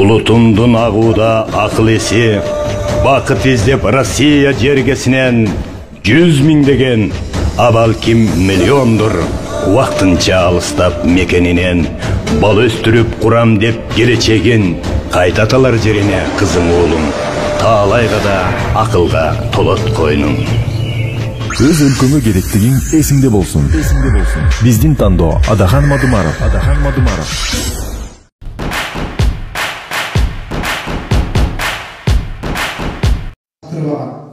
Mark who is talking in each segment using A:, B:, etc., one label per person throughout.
A: Улутумдун агууда акыл эси, бакыт издеп Россия жергесинен 100 миңдеген, а балким миллиондур вактынча алыстап мекенинен бал өстүрүп курам деп келечегин кайтаталар жерине кызың уулум. Таалайга да акылга толот койнуң.
B: Өз өлкөңө керектигиң эсиңде болсун. Биздин тандоо Адахан Мадумаров.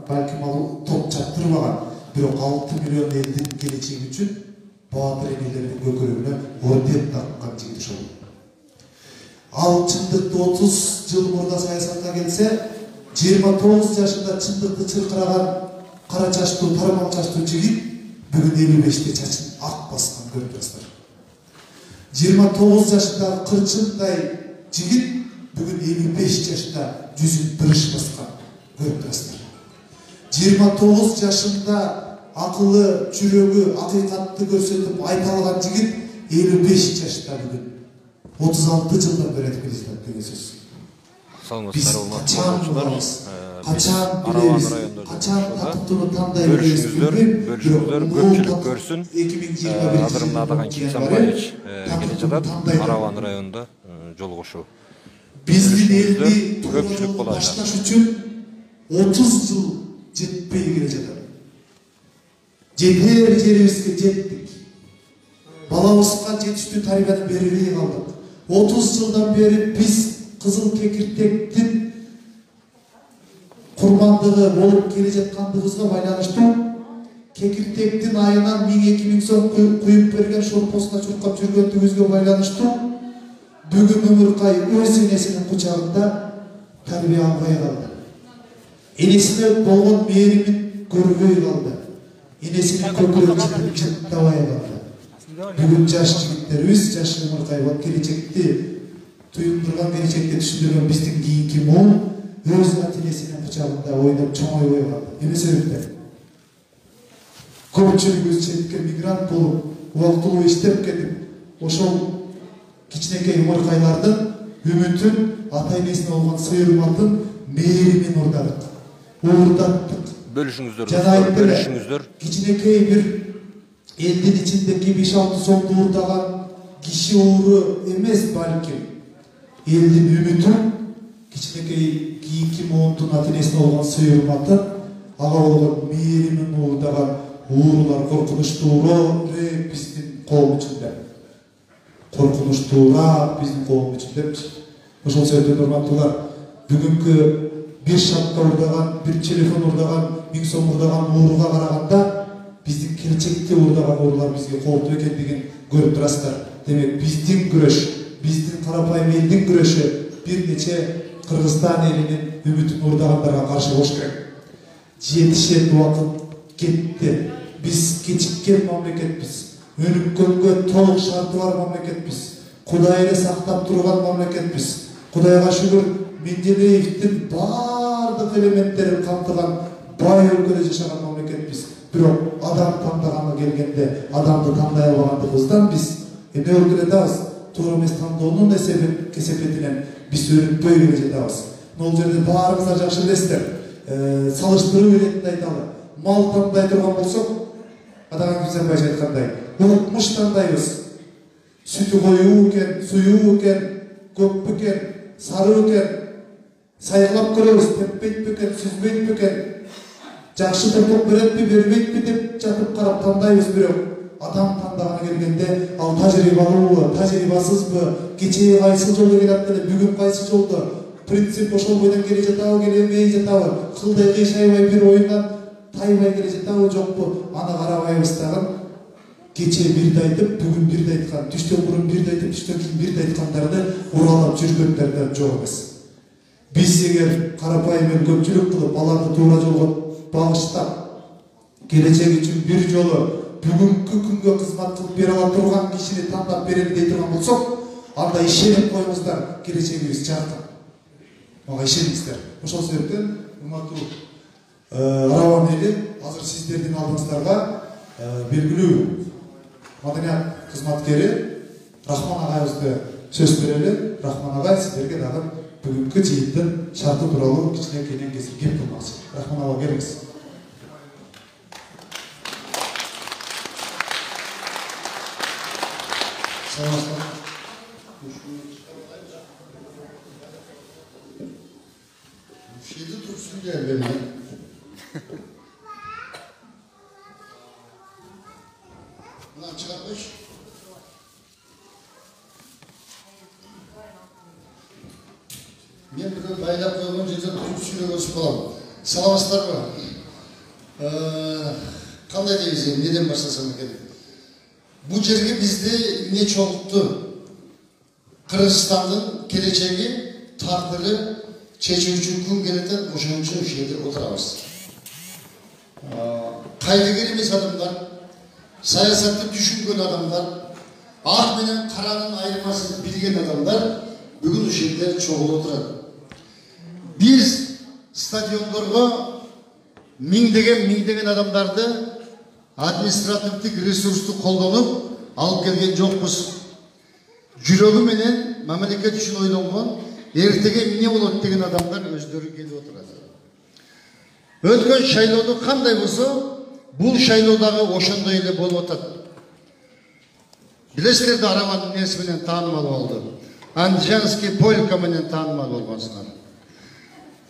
C: Balkim al top çattırmagan, bирок 6 milyon elin geleceği üçün Bahadır Emirlerinin gökörüne ordet takkan jigit ошол. Al çындыкты 30 жыл мурда саясатка келсе, 29 жашында чындыкты чыркыраган кара чачтуу, тармак чачтуу жигит бүгүн 55те чачын ак баскан көрүп 29 жашында кырчындай жигит бүгүн 55 жашында жүзүн бириш баскан көрүп 29 yaşında akıllı, çürüğü, hakikatli gösterip ayta algan jigit 55 yaşında bugün. 36 yıldan beri prezident деген söz. Biz kaçan buluruz, kaçan biliriz, kaçan tatıktığını tanıyabiliriz.
D: Bölüşіңіздер көпчілік көрсін. Адырымда Адаған Кипсанбаевич келе жатат Араван районында жол кошуу.
C: Биздин элди башташ үчүн 30 yıl жетпей келе жатат. Жетер жерибизге жеттик. Балабызга жетиштүү тарбияны бербей калдык. 30 жылдан бери биз кызыл кекиртектин курмандыгы болуп келе жаткандыгыбызга байланыштуу кекиртектин айынан 1000-2000 сом куюп берген шорпосуна чуркап жүргөндүгүбүзгө байланыштуу бүгүн Өмүркай өз энесинин кучагында тарбия албай калды. Enesine bolğun mehrimin görübey kaldı. Enesinin kökörünü çıktavay kaldı. Bugün jaş jigitlerimiz, jaş Өмүркай gelecekti, tuyundurgan gelecekte düşündürgen bizdin kийинки муун өз ата-энесинин кучагында ойноп чоңойбой калды. Эмне себептен? Көпчүлүгүбүз четке мигрант болуп, убактылуу иштеп кетип, ошол кичинекей Өмүркайлардын үмүтүн, ата-энесине болгон сыйырматын мээримин урдадык.
D: Bölüşіңіздер.
C: Кичинекей бир элдин ичиндеги 5-6 сомду уурдаган киши ууру эмес балким. Элдин үмүтүн, кичинекей кийинки муунтун ата-энесине болгон сыйырматын, ага болгон мээримин уурдаган уурулар коркунучтуураак биздин коом ичинде. Коркунучтуураак биздин коом ичиндепчи. Ошол себептен урматтуулар, бүгүнкү bir şapka urdagan, bir telefon urdagan, 1000 сом урдаган ууруга караганда биздин келечекте урдаган уурлар бизге кооптуу экендигин көрүп турасыздар. Демек биздин күрөш, биздин карапайым элдин күрөшү бир нече Кыргызстан элинин үмүтүн урдагандарга каршы болуш керек. Жетишет убакыт кетти. Биз кечиккен мамлекетпиз. Өнүккөнгө толук шарты бар мамлекетпиз. Кудай эле сактап турган мамлекетпиз. Кудайга шүгүр, Менделеевдин бардык элементтерин камтыган бай өлкөдө жашаган мамлекетпиз. Бирок адам тандаганы келгенде адамды тандай албагандыгыбыздан биз эмне болуп келе жатабыз? Туура эмес тандоонун кесепетинен биз өнүкпөй келе жатабыз. Бул жерде баарыңыздар жакшы билесиздер. Салыштыруу иретинде айталы. Мал тандай турган болсок, Адахан Кипсанбаевич айткандай, укмуш тандайбыз. Сүтү коюу экен, суюу экен, көппү экен, сары экен, сайырлап көрөбүз, теппейтпи экен, сүзбейтпи экен, жакшы топок беретпи, бербейтпи деп жатып карап тандайбыз. Бирок адам тандаганы келгенде ал тажрыйбалуубу, тажрыйбасызбы, кечээ кайсы жолдо келаткан эле, бүгүн кайсы жолдо, принцип ошол бойдон келе жатабы, келбей жатабы, кылдай кыйшайбай бир оюндан тайбай келе жатабы, жокпу, аны карабайбыз дагы. Кечээ бирди айтып, бүгүн бирди айткан, түштөн мурун бирди айтып, түштөн кийин бирди айткандарды уралап жүргөндөрдөн жок эмес. Биз эгер карапайым көпчүлүк кылып, аларды туура жолго багыштап, келечек үчүн бир жолу бүгүнкү күнгө кызмат кылып бере ала турган кишини тандап берели дей турган болсок, анда ишенип коюңуздар, келечегибиз жаркын. Мага ишениңиздер. Ошол себептен урматтуу Араван эли азыр сиздердин алдыңыздарга белгилүү маданият кызматкери Рахман агайыбызды сөз берели. Рахман агай, сиздерге дагы бүгінгі жиынның шарты туралы кішкене кенен кесіп кеп қылмақшы. Рахман аға келіңіз.
E: Şeyde dursun diye benimle. Bundan çıkartmış. Men bugün baylap koygan жерде тұрып сөйлегенсіп боламын. Саламатсыздар ма? Қандай дейміз енді, неден бастасам екен? Бұл жерге бізде не чоғытты? Қырғызстанның келешегі, тағдыры, шешуші күн келетін ошон үчүн ушул жерде отырабыз. Кайдыгер эмес адамдар, саясатты түшүнгөн адамдар, ак менен каранын айырмасын билген адамдар бүгүн ушул жерде чогулуп отурат. Биз стадиондорго миңдеген адамдарды административдик ресурсту колдонуп алып келген жокпуз. Жүрөгү менен мамлекет үчүн ойлонгон, эртеге эмне болот деген адамдар өздөрү келип отурат. Өткөн шайлоодо кандай болсо, бул шайлоодагы ошондой эле болуп атат. Билесиздер да, Араванын нерси менен таанымал болду. Анджанский полька менен таанымал болгонсуңар.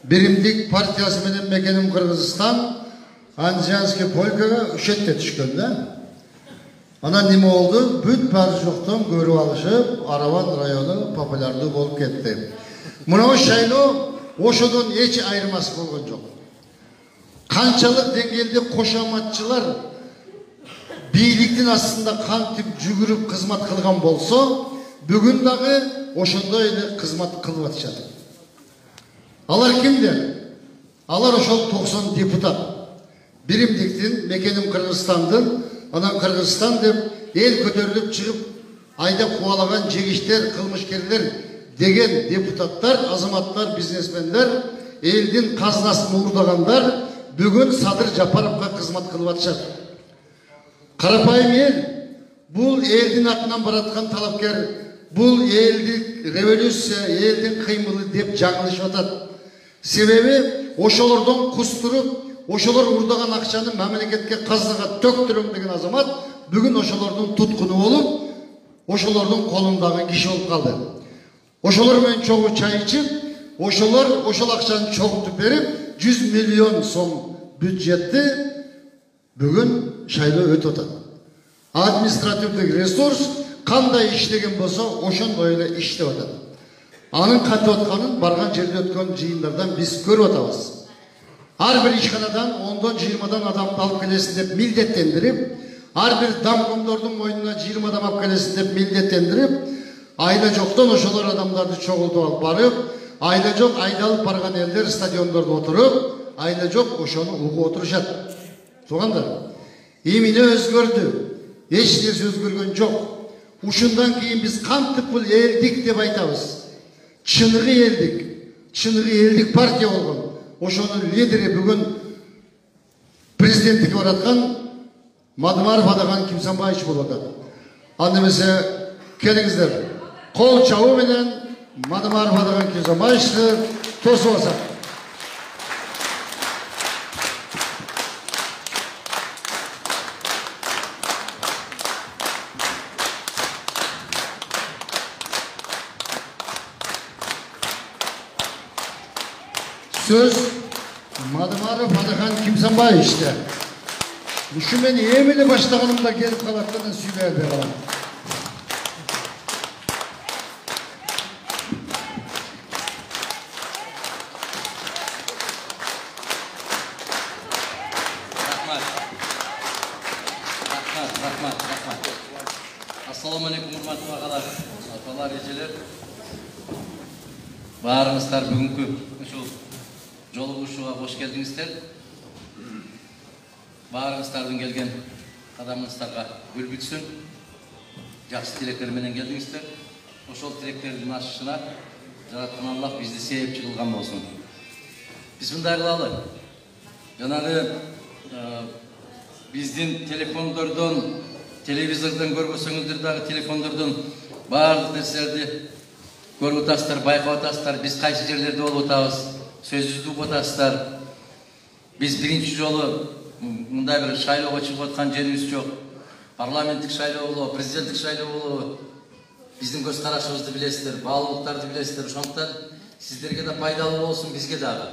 E: Биримдик партиясы менен Мекеним Кыргызстан Анджанский полькага үчетте түшкөн да. Анан неме болду? Бүт баары жоктон көрүп алышып, Араван району популярдуу болуп кетти. Мына шайлоо ошодон эч айырмасы болгон жок. Канчалык деңгээлде кошоматчылар бийликтин астында кантип жүгүрүп кызмат кылган болсо, бүгүн дагы ошондой эле кызмат кылып атышат. Алар кимдер? Алар ошол 90 депутат. Биримдиктин, Мекеним Кыргызстандын, анан Кыргызстан деп эл көтөрүлүп чыгып, айдап кубалаган жегиштер, кылмышкерлер деген депутаттар, азаматтар, бизнесмендер, элдин казынасын уурдагандар бүгүн Садыр Жапаровго кызмат кылып атышат. Карапайым эл, бул элдин атынан бараткан талапкер, бул элдик революция, элдин кыймылы деп жаңылышып атат. Себеби ошолордон кустуруп, ошолор урдаган акчаны мамлекетке казынага төктүрөм деген азамат бүгүн ошолордун туткуну болуп, ошолордун колундагы киши болуп калды. Ошолор менен чогуу чай ичип, ошолор ошол акчаны чогултуп берип, 100 миллион сом бюджетти бүгүн шайлоо өтүп атат. Административдик ресурс кандай иштеген болсо, ошондой эле иштеп атат. Анын кантип атканын барган жерде өткөн жыйындардан биз көрүп атабыз. Ар бир ишканадан 10-20 адамды алып келесин деп милдеттендирип, ар бир дамгомдордун мойнуна 20 адам алып келесин деп милдеттендирип, айла жоктон ошолор адамдарды чогултуп алып барып, айла жок айдалып барган элдер стадиондордо отуруп, айла жок ошону угуп отурушат. Туугандар, эмне өзгөрдү? Эч нерсе өзгөргөн жок. Ушундан кийин биз кантип бул элдик деп айтабыз. Чыныгы элдик партия болгон. Ошонун лидери бүгүн президенттикке бараткан Мадымаров Адаган Кимсанбаевич болуп атат. Анда эмесе келиңиздер. Кол чабуу менен Мадымаров Адаган Кимсанбаевичти тосуп алсак. Söz Madamarov Adakan Kimsanbaevичте. Ушу мен эмеле баштаганымда келип калаттыгын сүйлөп берем.
F: Рахмат. Ассаламу алейкум, урматтуу агалар, аталар, эжелер. Баарыңыздар бүгүнкү ушул жолугушууга кош келдиңиздер. Баарыңыздардын келген кадамыңыздарга гүл бүтсүн. Жакшы тилектер менен келдиңиздер. Ошол тилектердин ашышына жараткан Аллах бизди себепчи кылган болсун. Биз мындай кылалы. Жанагы биздин телевизордон көрбөсөңүздөр дагы телефондордон баардык нерселерди көрүп атасыздар, байкап атасыздар, биз кайсы жерлерде болуп атабыз, сөзүбүздү угуп атасыздар. Биз биринчи жолу мындай бир шайлоого чыгып аткан жерибиз жок. Парламенттик шайлоо болобу, президенттик шайлоо болобу, биздин көз карашыбызды билесиздер, баалуулуктарды билесиздер. Ошондуктан сиздерге да пайдалуу болсун, бизге дагы.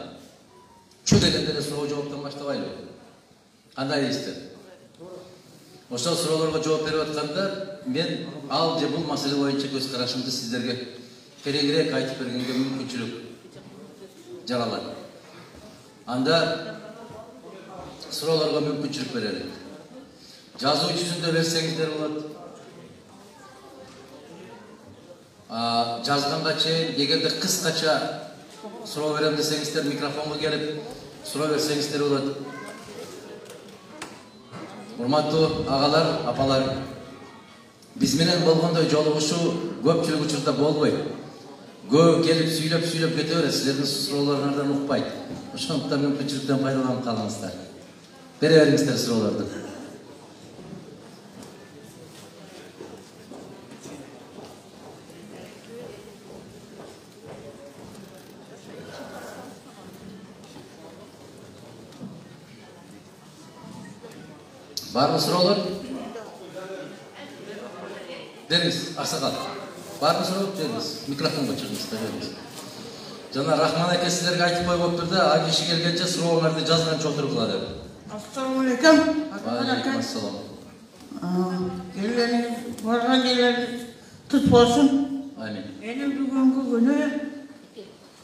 F: Чу дегенде эле суроо жооптон баштабайлы. Кандай дейсиздер? Ошол суроолорго жооп берип атканда мен ал же бул маселе боюнча көз карашымды сиздерге тереңирээк айтып бергенге мүмкүнчүлүк жаралат. Анда суроолорго мүмкүнчүлүк берели. Жазуу жүзүндө берсеңиздер болот. Жазганга чейин эгерде кыскача суроо берем десеңиздер, микрофонго келип суроо берсеңиздер болот. Урматтуу агалар, апалар, биз менен болгондой жолугушуу көпчүлүк учурда болбойт. Көп келип сүйлөп кете берет, силердин суроолоруңардан укпайт. Ошондуктан мүмкүнчүлүктөн пайдаланып калыңыздар. Бере бериңиздер суроолорду. Барбы суроолор? Бериңиз, Аксакал. Барбы суроо? Бериңиз. Микрофонго чыгыңыз, бериңиз. Жана Рахман аке силерге айтып коюп болуптур да, а киши келгенче сурооңарды жазганча отургула деп.
G: Ассаламу алейкум.
F: Алейкум ассалам.
G: Келгениңиз, барган жерлериңиз түз болсун.
F: Амин.
G: Менин бүгүнкү күнү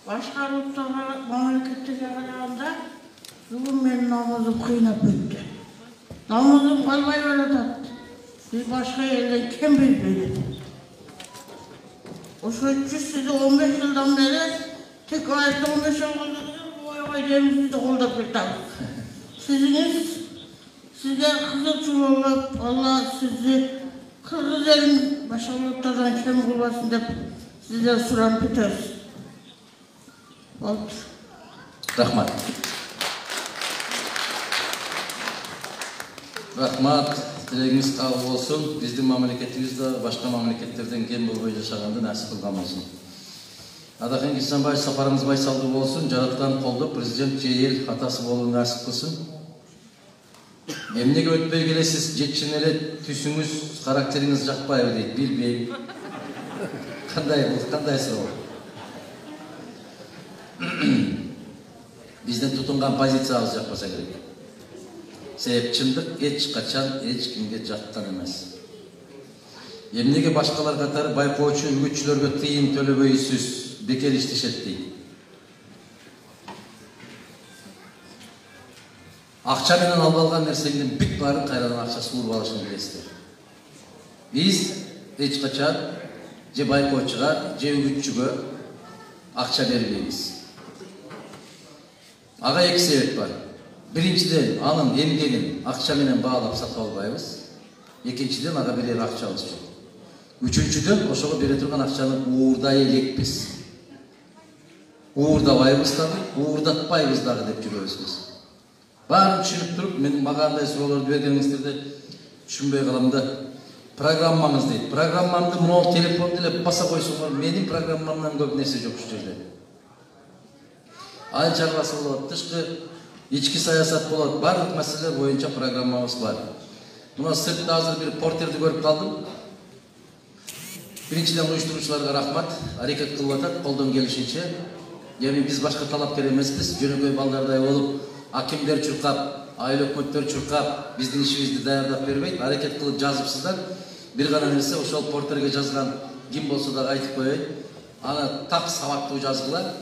G: башка улуттарга, мамлекеттерге караганда бүгүн менин намазым кыйнап өттү. Намазым калбай баратат. Биз башка элден кем билбейт. Ошол үчүн сизди 15 жылдан бери тек айта 15 жылдан бери жерибизди колдоп жатабыз. Sizge kızılçıl olup, Allah sizi Kırgız elin başka ulutlardan kem kılmasın deyip sizden soran biteriz. Oldu.
F: Rahmat. Rahmat, dileğiniz kabul olsun. Bizim memleketimizde başka memleketlerden kem bolbay yaşagandı nasip kılgan olsun. Adakan Kişanbay safarımız baysaldı olsun. Jaratkan koldu Prezident Ceyil hatası bolu nasip kılsın. Emnege ötpey gelesiz, jetçinele tüsünüz, karakteriniz jakpay deyip, bilbeyim. Kanday sıra Bizden tutungan pozitsiyamız jakpasa gerek. Sebep çındık, hiç kaçan, hiç kimge jakkan emez. Emnege başkalar katarı baykoğuçu, ügütçülörgө tıyım tölöböysüz, beker iştişet deyip. Akça menen alып алган нерсеңдин бүт баарын кайрадан акчасы уруп алышын билесиздер. Биз эч качан же байкоочуга, же үгүтчүгө акча бербейбиз. Ага эки себеп бар. Биринчиден, анын эмгегин акча менен баалап сатып албайбыз. Экинчиден, ага берер акчабыз жок. Үчүнчүдөн, ошого бере турган акчаны уурдай элекпиз. Уурдабайбыз дагы, уурдатпайбыз дагы деп жүрөбүз биз. Барын түшүнүп туруп, мен магандай суроолорду бергениңиздерди түшүнбөй калам да. Программаңыз дейт. Программамды могу телефонду эле баса койсоңор, менин программамдан көп нерсе жок ушул жерде. Айыл чарбасы болот, тышкы, ички саясат болот, барлык маселелер боюнча программабыз бар. Мына сыртта азыр бир портерди көрүп калдым. Биринчиден уюштуруучуларга рахмат, аракет кылып атат, колдон келишинче. Эми биз башка талапкер эмеспиз, жөнөкөй балдардай болуп, акимдер чуркап, айыл өкмөттөр чуркап, биздин ишибизди даярдап бербейт, аракет кылып жазыпсыздар. Бир гана нерсе ошол портерге жазган ким болсо да айтып коеюн. Аны так сабаттуу жазгыла.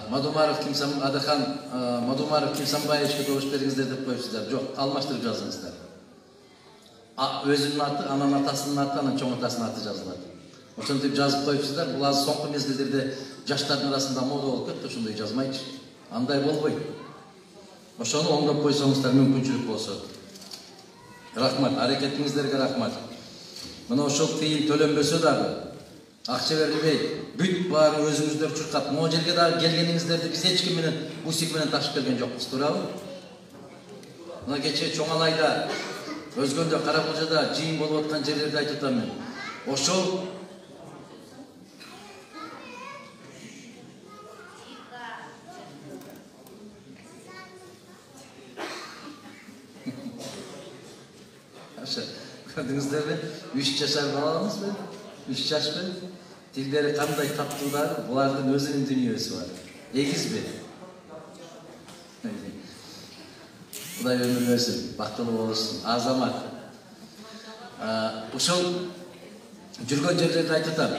F: Мадумаров Кимсан Адахан Мадумаров Кимсанбаевичке добуш бериңиздер деп коюпсуздар. Жок, алмаштырып жазыңыздар. Өзүнүн аты, анан атасынын аты, анан чоң атасынын аты жазылат. Ошентип жазып коюпсуздар. Бул азыр соңку мезгилдерде жаштардын арасында мода болуп кетти, ошондой жазмайчы. Андай болбойт. Ошону оңдоп койсоңуздар мүмкүнчүлүк болсо. Рахмат, аракетиңиздерге рахмат. Мына ошол тыйым төлөнбөсө дагы, акча берилбейт, бүт баары өзүңүздөр чуркап, могу жерге дагы келгениңиздерди биз эч ким менен усик менен ташып келген жокпуз, туурабы? Мына кечээ Чоңалайда, өзгөндө Каракулжада жыйын болуп аткан жерлерди айтып атам мен. Ошол Gördünüzler mi? 3 yaşar balamız mı? 3 yaş mı? Dilleri kanday tatlılar, bulardan özünün dünyası var. Egiz mi? Kuday ömür versin, baktılı olursun, azamat. Uşul жүргөн жерлерде айтатам.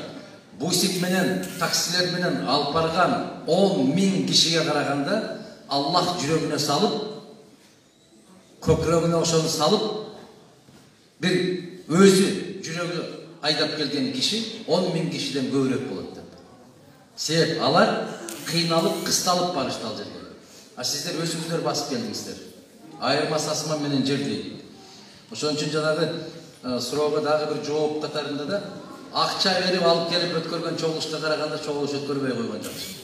F: Бусик менен, таксилер менен алып барган 10.000 кишиге караганда Аллах жүрөгүнө салып, көкүрөгүнө ошону салып, бир өзү жүрөгү айдап келген киши 10.000 кишиден көбүрөөк болот деп. Себеп алар кыйналып, кысталып барышты ал жерге. А сиздер өзүңүздөр басып келдиңиздер. Айырмасы асман менен жер дейт. Ошон үчүн жанагы суроого дагы бир жооп катарында да акча берип алып келип өткөргөн чогулушка караганда чогулуш өткөрбөй койгон жакшы.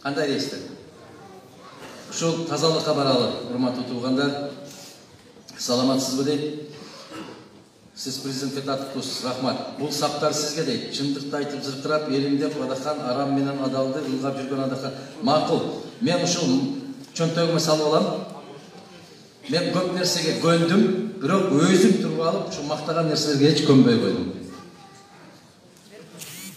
F: Кандай дейсиздер? Ушул тазалыкка баралы, урматтуу туугандар. Саламатсызбы дейт. Сиз президентке татыктуусуз, рахмат. Бул саптар сизге дейт. Чындыкты айтып зыркырап, элимдеп адахан, арам менен адалды ылгап жүргөн адахан. Макул. Мен ушул чөнтөгүмө салып алам. Мен көп нерсеге көндүм, бирок өзүм туруп алып, ушу мактаган нерселерге эч көнбөй койдум.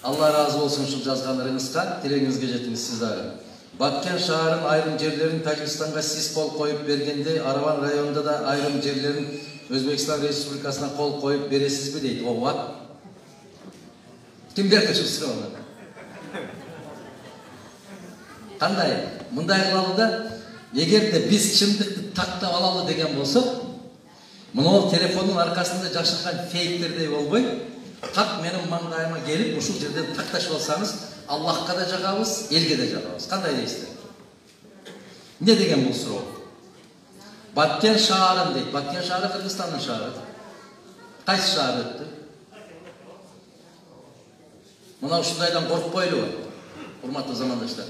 F: Алла разы болсун ушул жазгандарыңызга, тилегиңизге жетиңиз сиз дагы. Баткен шаарынын айрым жерлерин Тажикстанга сиз кол коюп бергенде, Араван районунда да айрым жерлерин Өзбекстан Республикасына кол коюп бересизби дейт. Ооба. Ким берди ушул суроону? Кандай? Мындай кылалы да, эгерде биз чындыкты тактап алалы деген болсок, мына телефондун аркасында жашырган фейктердей болбой, так менин маңдайыма келип, ушул жерден такташып алсаңыз, Аллахка да жагабыз, элге да жагабыз. Кандай дейсиздер? Не деген бул суроо? Баткен шаарын дейт. Баткен шаары Кыргызстандын шаары. Кайсы шаар өттү? Мына ушундайдан коркпойлубу, урматтуу замандаштар?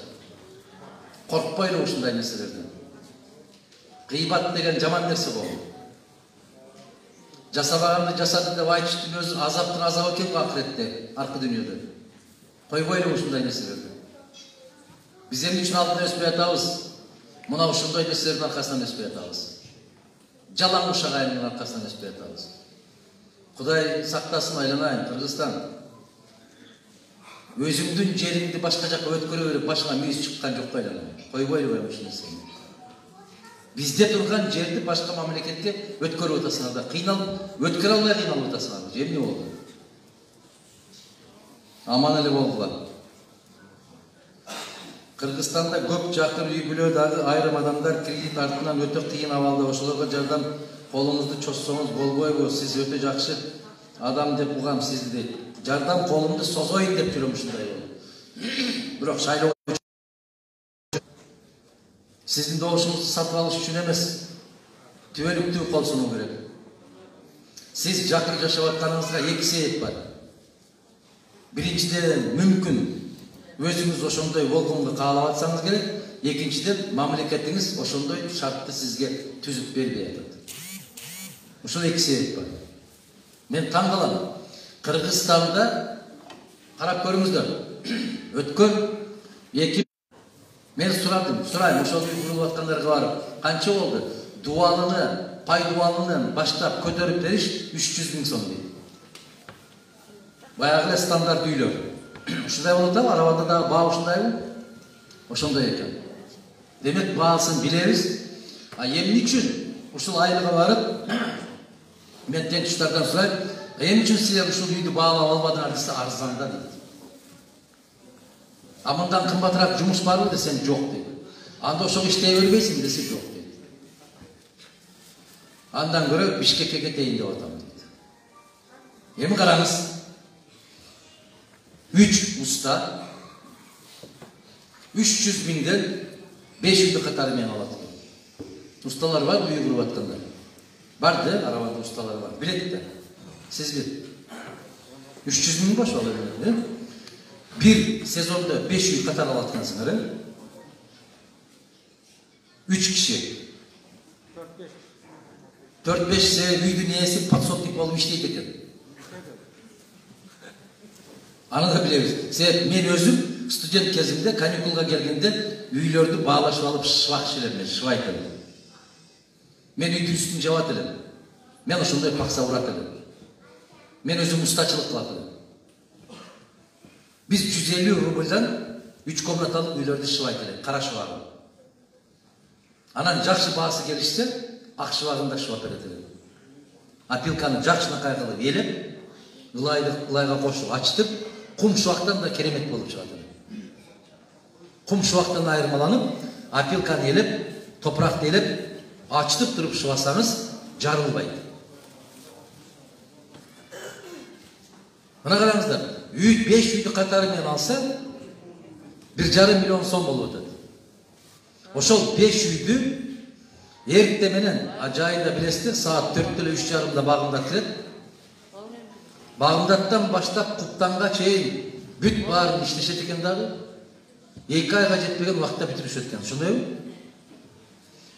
F: Коркпойлубу ушундай нерселерден? Гыйбат деген жаман нерсе болду. Жасабаганды жасады деп айтыштын өзү азаптын азабы экен го акыретте, аркы дүйнөдө. Койбойлубу ушундай нерселерди. Биз эмне үчүн алдын өспөй атабыз? Мына ушундай нерселердин аркасынан өспөй атабыз. Жалаң ушагайдын аркасынан өспөй атабыз. Кудай сактасын, айланайын, Кыргызстан. Өзүңдүн жериңди башка жакка өткөрө берип, башыңа мүйүз чыккан жок айланайын. Койбойлубу ушул нерсени? Бизде турган жерди башка мамлекетке өткөрүп атасыңар да, кыйналып, өткөрө албай кыйналып атасыңар. Эмне болду? Аман эле болгула. Кыргызстанда көп жакыр үй бүлө дагы айрым адамдар кредит артынан өтө кыйын абалда. Ошолорго жардам колуңузду чочсоңуз болбойбу? Сиз өтө жакшы адам деп угам сизди дейт. Жардам колумду созоюн деп жүрөм ушундай болду. Бирок шайлоо сиздин добушуңузду сатып алыш үчүн эмес, түбөлүктүү кол сунуу керек. Сиз жакыр жашап атканыңызга эки себеп бар. Биринчиден, мүмкүн өзүңүз ошондой болгонго каалап атсаңыз керек. Экинчиден, мамлекетиңиз ошондой шартты сизге түзүп бербей атат. Ушул эки себеп бар. Мен таң калам. Кыргызстанда карап көрүңүздөр. Өткөн эки мен сурайм, ошол курулуп аткандарга барып, канча болду? Дуалыны, пай дуалынын баштап көтөрүп бериш 300 000 сом дейт. Баягы стандарт үйлөр. Ушундай болот да, Араванда дагы баа ушундайбы? Ошондой экен. Демек баасын билебиз. А эмне үчүн ушул айылга барып, мен тең туштардан сурайм, эмне үчүн силер ушул үйдү баалап албадыңар десе, арзан да дейт. А мындан кымбатыраак жумуш барбы десем, жок дейт. Анда ошого иштей бербейсиңби десе, жок дейт. Андан көрө Бишкекке кетейин деп атам дейт. Эми караңыз. 3 уста 300 000ден 500 катары мен алат. Усталар бар, үй куруп аткандар. Бар да, Араванда усталар бар. Билет да. Сиз бил. 300 000 баш алат, э? Bir sezonda 5 үй катар алат экенсиңер, э? 3 киши. 4-5 себеп үйдүн ээси подсобник болуп иштейт экен. Аны да билебиз. Себеп мен өзүм студент кезимде каникулга келгенде үйлөрдү баалашып алып шыбак шилем, шыбайт элем. Мен үйдүн үстүн жабат элем. Мен ошондой макса урап элем. Мен өзүм устачылык кылат элем. Biz 150 рубльдан 3 комнаталык үйлөрдү шыбайт элек, кара шыбагы. Анан жакшы баасы келишсе, ак шыбагында шыбап берет элем. Опилканы жакшынакай кылып элеп, ылайга кошуп ачтып, кум шыбактан да керемет болуп чыгат элем. Кум шыбактан айырмаланып, опилканы элеп, топуракты элеп, ачтып туруп шыбасаңыз жарылбайт. Мына караңыздар, 5 үйдү катары менен алса 1,5 миллион сом болуп атат. Ошол 5 үйдү эрте менен ажайында билесиздер, саат 4:30-да багымдат кирет. Багымдаттан баштап Куптанга чейин бүт баарын иштешет экен дагы. 2 айга жетпеген убакытта бүтүрүшөт экен. Ошондойбу?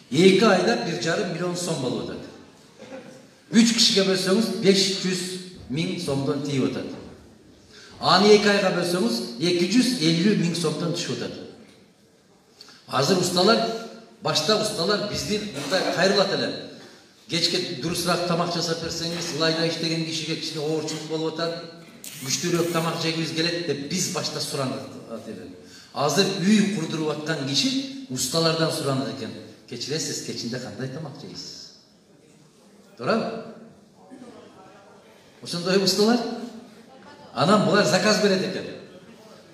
F: 2 айда 1,5 миллион сом болуп атат. 3 кишиге бөлсөңүз 500 миң сомдон тийип атат. Аны 2 айга бөлсөңүз 250 миң сомдон түшүп атат. Азыр башта усталар бизди мындай кайрылат эле. Кечке дурусураак тамак жасап берсеңиз, ылайда иштеген кишиге кичине оорчулук болуп атат, күчтүүрөөк тамак жегибиз келет деп биз башта суранат эле. Азыр үй курдуруп аткан киши усталардан суранат экен. Кечиресиз, кечинде кандай тамак жейсиз? Туурабы? Ошондой усталар. Анан булар заказ берет экен.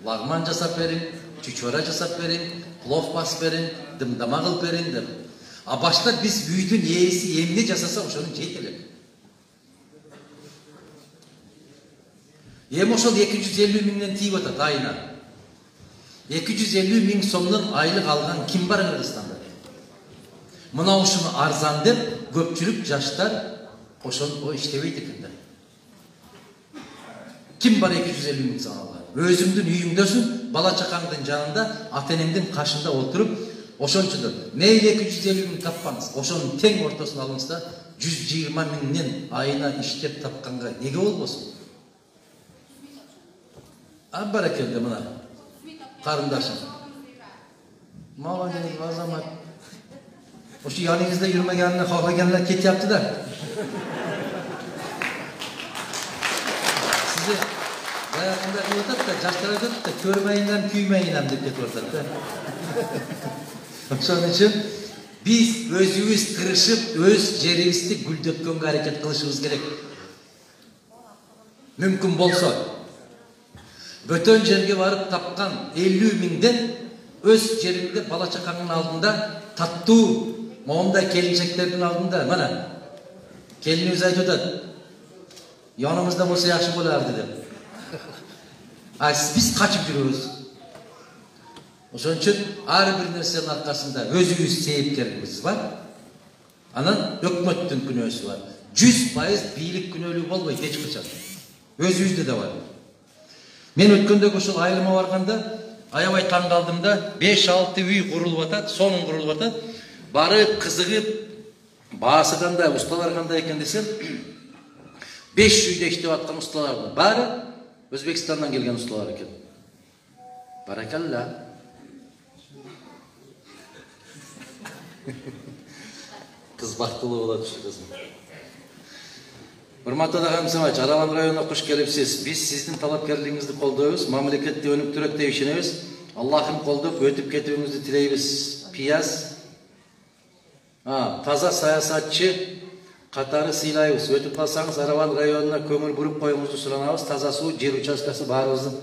F: Лагман жасап бериң, чучвара жасап бериң, плов басып бериң, дымдама кылып бериң деп. А башта биз үйдүн ээси эмне жасаса ошону жейт элек. Эми ошол 250 миңден тийип атат айына. 250 миң сомдон айлык алган ким бар Кыргызстанда? Мына ушуну арзан деп көпчүлүк жаштар ошону иштебейт экендер. Ким бар 250 миң сом алган? Өзүңдүн үйүңдөсүң, бала чакаңдын жанында, ата-энеңдин кашында отуруп, ошончодон мейли 250 миң таппаңыз, ошонун тең ортосун алыңыз да 120 миңден айына иштеп тапканга неге болбосун? Баракелде мына карындашым. Молодец, азамат. Ошо яныңызда жүрмөгөнүнө каалагандар кетиптир да. Сизди баягында айтып атат да, жаштар айтат да, көрмөйүнөн күймөйүнөн деп кетип атат да. Ошон үчүн биз өзүбүз тырышып, өз жерибизди гүлдөткөнгө аракет кылышыбыз керек. Мүмкүн болсо бөтөн жерге барып тапкан 50 миңден өз жериңде бала чакаңдын алдында таттуу моундай келинчектердин алдында мына келинибиз айтып атат. Янымызда болсо жакшы болорду деп. Биз качып жүрөбүз. Ошон үчүн ар бир нерсенин аркасында өзүбүз себепкерибиз бар. Анан өкмөттүн күнөөсү бар. 100% бийлик күнөөлүү болбойт эч качан. Өзүбүздө да бар. Мен өткөндөгү ошол айылыма барганда аябай таң калдым да, 5-6 үй курулуп атат, сонун курулуп атат. Барып кызыгып, баасы кандай, усталар кандай экен десем, 5 үйдө иштеп аткан усталардын баары Өзбекстандан келген усталар экен. Баракалла. Кыз бактылуу болот ушул. Урматтуу Агамсымач, Араван районуна куш келипсиз. Биз сиздин талапкерлигиңизди колдойбуз, мамлекетти өнүктүрөт деп ишенебиз. Аллахым колдоп өтүп кетүүңүздү тилейбиз. Пияз, таза саясатчы катары сыйлайбыз. Өтүп калсаңыз Араван районуна көмүр буруп коюңузду суранабыз. Таза суу, жер участкасы баарыбыздын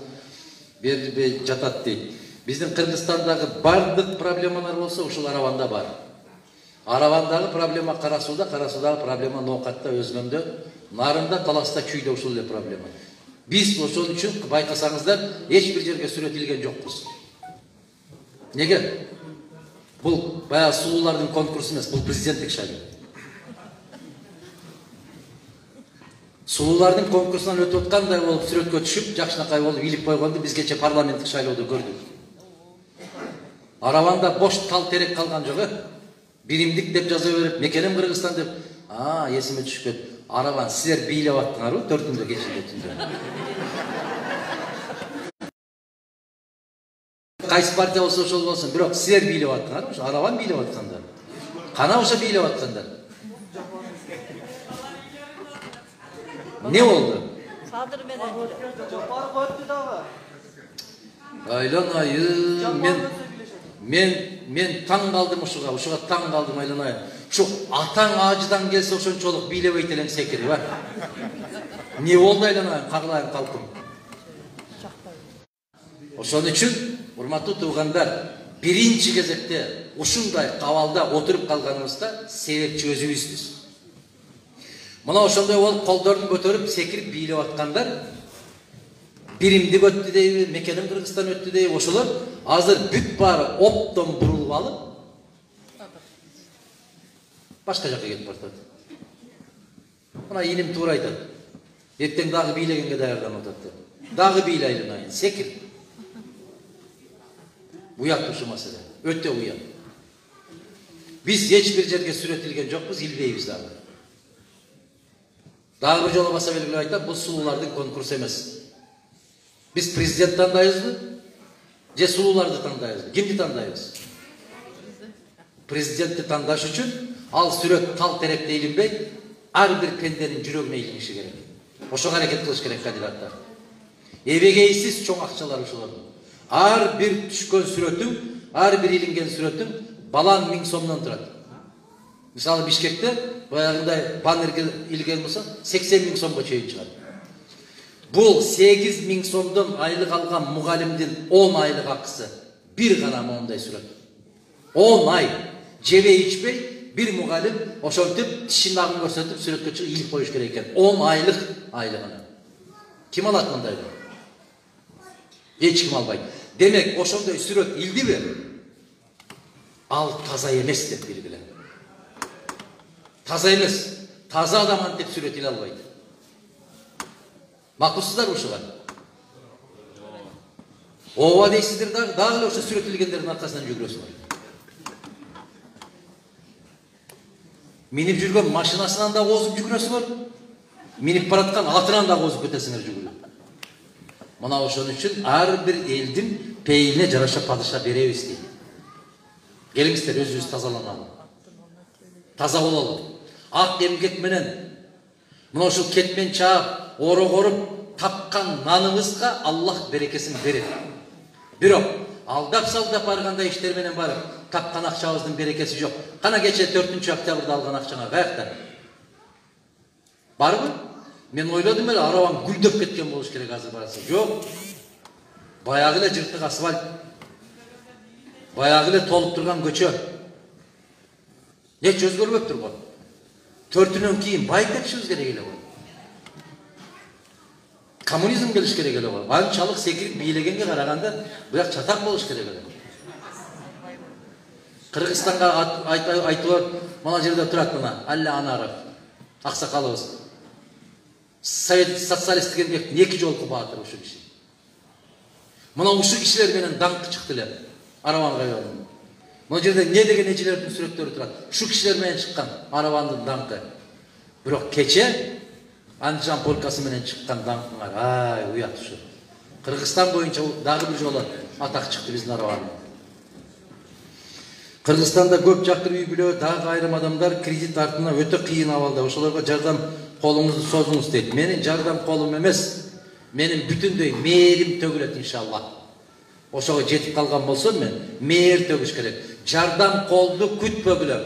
F: берилбей жатат дейт. Биздин Кыргызстандагы бардык проблемалар болсо ушул Араванда бар. Аравандагы проблема Кара сууда, Кара суудагы проблема Ноокатта, Өзгөндө, Нарында, Таласта, Күйдө ушул эле проблема. Биз ошол үчүн байкасаңыздар эч бир жерге сүрөтүлгөн жокпуз. Неге? Бул баягы сулуулардын конкурсу эмес, бул президенттик шайлоо. Сулуулардын конкурсунан өтүп аткандай болуп сүрөткө түшүп, жакшынакай болуп илип койгонду биз кече парламенттик шайлоодо көрдүк. Араванда бош тал терек калган жок. Биримдик деп жаза берип, мекенем Кыргызстан деп, эсиме түшүп кетти. Араван, силер бийлеп аттыңарбы 4-күндө кечинде түндө. Кайсы партия болсо ошол болсун, бирок силер бийлеп аттыңарбы? Араван бийлеп аткандар. Кана ошо бийлеп аткандар. Ne oldu?
H: Sadır menen.
F: Aylanayım men taң kaldım uşuğa taң kaldım aylanayım. Şu ataң ağacıdan gelse oşonçoluk biylebey telem sekiri var. Ne oldu aylanayım kagılayım kalkım. Oşon üçün urmаттуу tuğanlar birinci кезекте ушундай кабалда отуруп калганыбызда себепчи өзүбүзбүз. Мына ошондой болуп колдорун көтөрүп секирип бийлеп аткандар биримди өттү дейби, мекеним Кыргызстан өттү дейби, ошолор азыр бүт баары оптон бурулуп алып башка жака кетип баратат. Мына иним туура айтат. Эртең дагы бийлегенге даярданып атат деп. Дагы бийлайлын айын, секир. Уят ушу маселе, өтө уят. Биз эч бир жерге сүрөтүлгөн жокпуз, илбейбиз дагы. Дагы бир жолу баса белгилеп айтам, бул сулуулардын конкурсу эмес. Biz prezident tandayızdı, же сулууларды тандайбыз. Кимди тандайбыз? Президентти тандаш үчүн ал сүрөт тал теректе илинбей, ар бир пенденин жүрөгүнө илиниши керек. Ошого аракет кылыш керек кандидаттар. Эбегейсиз чоң акчалар ушулардын. Ар бир түшкөн сүрөтүң, ар бир илинген сүрөтүң балаң 1000 сомдон турат. Мисалы Бишкекте баягындай баннерге илген болсо 80 000 сомго чейин чыгат. Бұл 8 000 сомдон айлык алган мугалимдин 10 айлык акысы бир гана мондай сүрөт. 10 ай жебей ичпей бир мугалим ошентип тишин агын көрсөтүп сүрөткө чыгып илип коюш керек экен. 10 айлык айлыгына. Ким алат мындайды? Эч ким албайт. Демек ошондой сүрөт илдиби? Ал таза эмес деп белгиле. Таза эмес. Таза адам антип сүрөт иле албайт. Макулсуздар ушуга. Ооба дейсиздер дагы ошо сүрөтүлгөндөрдүн аркасынан жүгүрөсүңөр. Минип жүргөн машинасынан да озуп жүгүрөсүңөр. Минип бараткан атынан да озуп кетесиңер жүгүрүп. Мына ошон үчүн ар бир элдин пейилине жараша падыша беребиз дейт. Келиңиздер өзүбүз тазаланалы. Таза бололу. Ак эмгек менен мына ушул кетмен чаап орогоруп тапкан наныбызга Аллах берекесин берет. Бирок алдап салдап барганда иштер менен барып тапкан акчабыздын берекеси жок. Кана кече 4-октябрда алган акчаңа каякта? Барбы? Мен ойлодум эле арабам гүлдөп кеткен болуш керек азыр барса. Жок. Баягы эле жыртык асфальт. Баягы эле толуп турган көчө. Эч өзгөрбөп турбу. 4-үнөн кийин байкетишибиз керек эле. Коммунизм келиш керек эле го. Анчалык секирип бийлегенге караганда буяк чатак болуш керек эле. Кыргызстанга айтылат, мына жерде турат мына Алла Анаров. Аксакалыбыз. Совет социалисттик эмгектин 2 жолку баатыры ушу киши. Мына ушу кишилер менен даңкы чыкты эле. Арабан районунун. Мына жерде не деген эжелердин сүрөттөрү турат. Ушу кишилер менен чыккан Арабандын даңкы. Бирок кече Анжан полкасы менен чыккан даңкыңар. Ай, уят ушу. Кыргызстан боюнча дагы бир жолу атак чыкты биздин Арабандан. Кыргызстанда көп жактыр үй бүлө, дагы айрым адамдар кредит артына өтө кыйын абалда. Ошолорго жардам колуңузду созуңуз дейт. Менин жардам колум эмес, менин бүтүндөй мээрим төгүлөт иншалла. Ошого жетип калган болсом мен мээр төгүш керек. Жардам колду күтпөгүлө.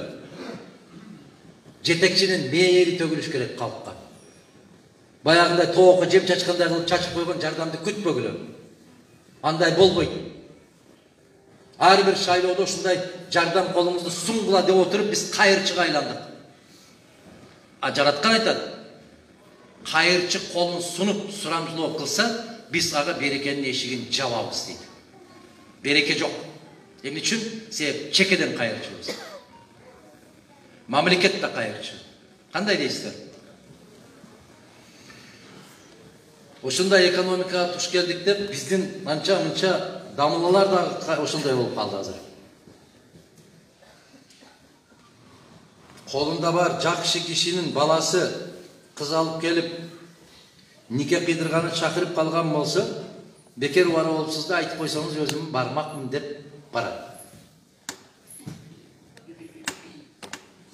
F: Жетекчинин мээри төгүлүш керек калкка. Баягындай тоокко жем чачкандай кылып чачып койгон жардамды күтпөгүлө. Андай болбойт. Ар бир шайлоодо ушундай жардам колуңузду сунгула деп отуруп биз кайырчыга айландык. А жараткан айтат. Кайырчы колун сунуп сурамжылоо кылса, биз ага берекенин эшигин жабабыз дейт. Береке жок. Эмне үчүн? Себеп чекеден кайырчыбыз. Мамлекет да кайырчы. Кандай дейсиздер? Ошундай экономикага туш келдик деп биздин анча-мынча дамылалар да ошондой болуп калды азыр. Колунда бар жакшы кишинин баласы кыз алып келип нике кыйдырганы чакырып калган болсо, бекер убара болупсуз да айтып койсоңуз өзүм бармакмын деп барат.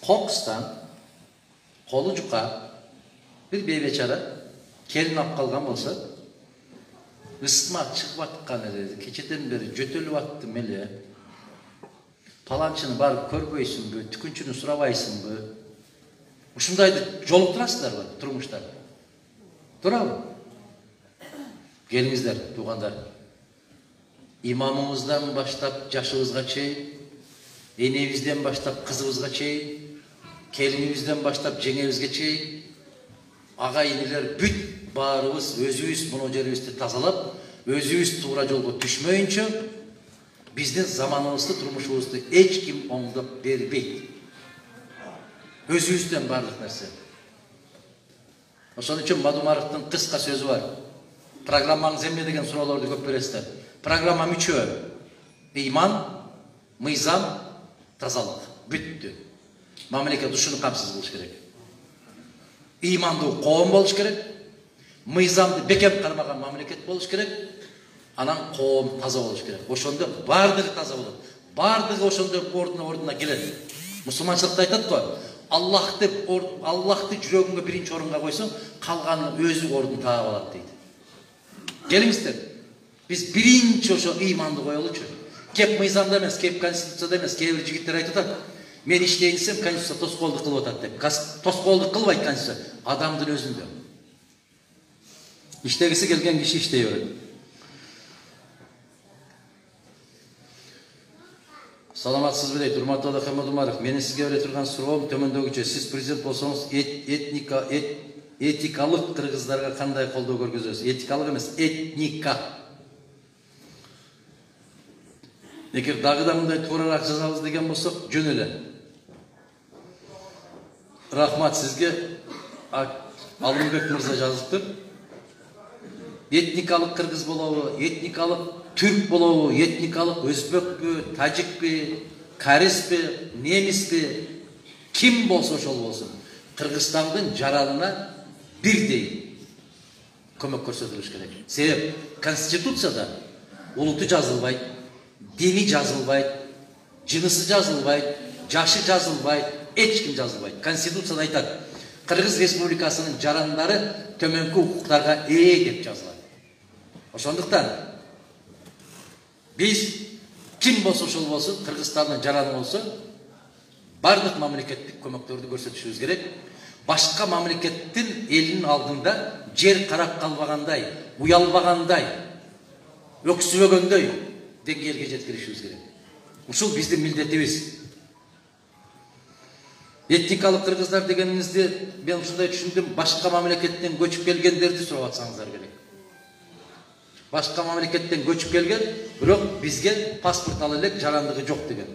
F: Кокустан колу жука бир бейбечара келін алып қалған болса, ысытма шығып атқан еді, кешеден бері жөтеліп атты меле. Паланчыны барып көрбейсің бі, түкіншіні сұрабайсың бі. Ушындайды жолықтырасыздар ба, тұрмыштар? Тұра бі? Келіңіздер, туғандар. Имамымыздан баштап жашыбызға чейін, енебізден баштап қызыбызға чейін, келінімізден баштап жеңебізге чейін, ағайынылар бүт барыбыз өзіміз мұны жерімізді тазалап, өзіміз тура жолға түшмейінше, біздің заманымызды, тұрмышымызды ешкім оңдап бербейді. Өзімізден барлық нәрсе. Ошон үчүн Мадумаровдун кыска сөзү бар. Программаңыз эмне деген суроолорду көп бересиздер. Программа үчөө: ыйман, мыйзам, тазалык. Бүттү. Мамлекет ушуну камсыз кылыш керек. Ыймандуу коом болуш керек. Мыйзамды бекем кармаган мамлекет болуш керек. Анан коом таза болуш керек. Ошондо бардыгы таза болот. Бардыгы ошондо ордуна келет. Мусулманчылыкта айтат го: Аллахты жүрөгүңө биринчи орунга койсоң, калганын өзү ордун таап алат дейт. Келиңиздер. Биз биринчи ошо ыйманды коелучу. Кеп мыйзамда эмес, кеп конституцияда эмес. Кээ бир жигиттер айтып атат: мен иштейин десем, конституция тоскоолдук кылып атат деп. Тоскоолдук кылбайт конституция. Адамдын өзүндө. Иштегиси келген киши иштей берет. Саламатсызбы дейт, урматтуу Адахан Мадумаров. Менин сизге бере турган суроом төмөндөгүчө: сиз президент болсоңуз этикалык кыргыздарга кандай колдоо көргөзөсүз? Этикалык эмес, этника. Эгер дагы да мындай туурараак жазабыз деген болсок, жөн эле. Рахмат сизге. Алымбек мырза жазыптыр. Этникалык кыргыз болобу, этникалык түрк болобу, этникалык өзбекпү, тажикпи, кариспи, немиспи, ким болсо ошол болсун, Кыргызстандын жаранына бирдей көмөк көрсөтүлүш керек. Себеп конституцияда улуту жазылбайт, дини жазылбайт, жынысы жазылбайт, жашы жазылбайт, эч ким жазылбайт. Конституцияда айтат: Кыргыз Республикасынын жарандары төмөнкү укуктарга ээ деп жазылат. Ошондуктан биз ким болсо ошол болсун, Кыргызстандын жараны болсо, бардык мамлекеттик көмөктөрдү көрсөтүшүбүз керек. Башка мамлекеттин элинин алдында жер карап калбагандай, уялбагандай, өксүбөгөндөй деңгээлге жеткиришибиз керек. Ушул биздин милдетибиз. Этникалык кыргыздар дегениңизди мен ушундай түшүндүм, башка мамлекеттен көчүп келгендерди сурап атсаңыздар керек. Башка мамлекеттен көчүп келген, бирок бизге паспорт ала элек, жарандыгы жок деген.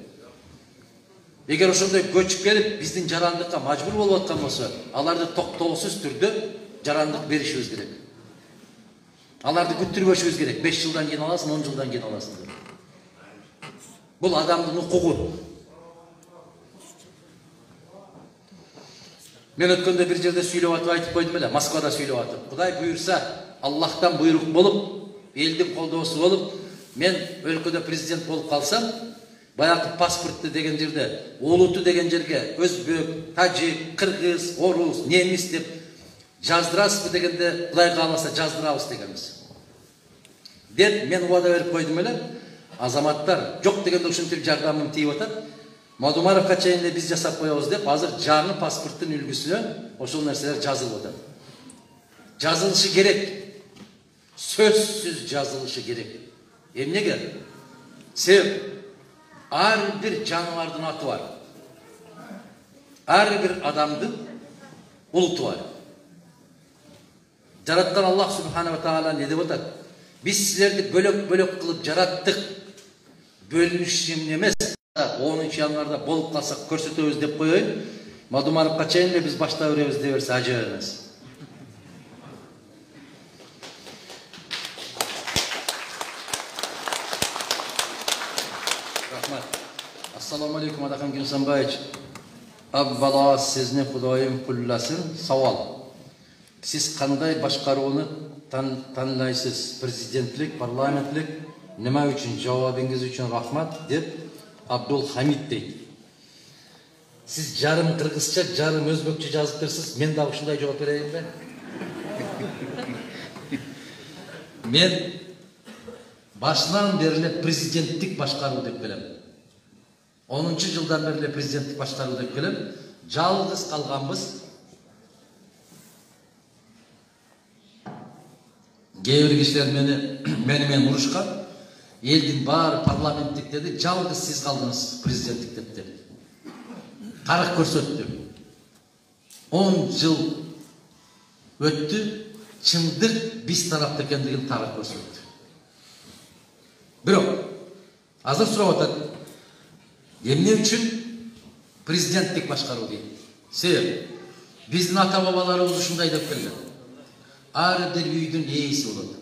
F: Эгер ошондой көчүп келип биздин жарандыкка мажбур болуп аткан болсо, аларды токтоосуз түрдө жарандык беришибиз керек. Аларды күттүрбөшүбүз керек. 5 жылдан кийин аласың, 10 жылдан кийин аласың деп. Бул адамдын укугу. Мен өткөндө бир жерде сүйлөп атып айтып койдум эле, Москвада сүйлөп атып. Кудай буйрса, Аллахтан буйрук болуп, элдин колдоосу болуп, мен өлкөдө президент болуп калсам, баягы паспортты деген жерде, улуту деген жерге өзбек, тажик, кыргыз, орус, немис деп жаздырасызбы дегенде, Кудай кааласа жаздырабыз дегенбиз. Деп мен убада берип койдум эле. Азаматтар жок дегенде ушинтип жардамым тийип атат. Мадумаровга чейин биз жасап коебуз деп, азыр жаңы паспорттун үлгүсүнө ошол нерселер жазылып атат. Жазылышы керек. Сөзсүз жазылышы керек. Эмнеге? Себеп ар бир жаныбардын аты бар. Ар бир адамдын улуту бар. Жараткан Аллах субхана ва таала не деп атат? Биз силерди бөлөк-бөлөк кылып жараттык. Бөлүнүшүм эмес, 10 январда болуп калсак көрсөтөбүз деп коеюн. Мадумаровга чейин эле биз башта беребиз деп берсе ажып эмес. Assalamu alaikum Адахан Гюнсанбаевич. Аввала сизни Кудайым кулласын. Савал. Сиз кандай башкарууну танлайсыз? Президентлик, парламентлик? Неме үчүн? Жавабыңыз үчүн рахмат деп Абдул Хамид дейт. Сиз жарым кыргызча, жарым өзбекче жазып берсиз. Мен да ушундай жооп берейинби? Мен башынан бері президенттік башқару деп келем. 10-чы жылдан бері президенттік башқару деп келем. Жалғыз қалғанбыз. Кейбір кишилер менімен ұрышқан. Елдің бары парламенттік деді, жалғыз сіз қалдыңыз президенттік депті. Тарих көрсетті. 10 жыл өтті, чындық біз тарапты екендігін тарих көрсетті. Бирок, азыр сурап атат. Эмне үчүн президенттик башкаруу дейт? Себеп, биздин ата-бабаларыбыз ушундай деп келген. Ар бир үйдүн ээси болот.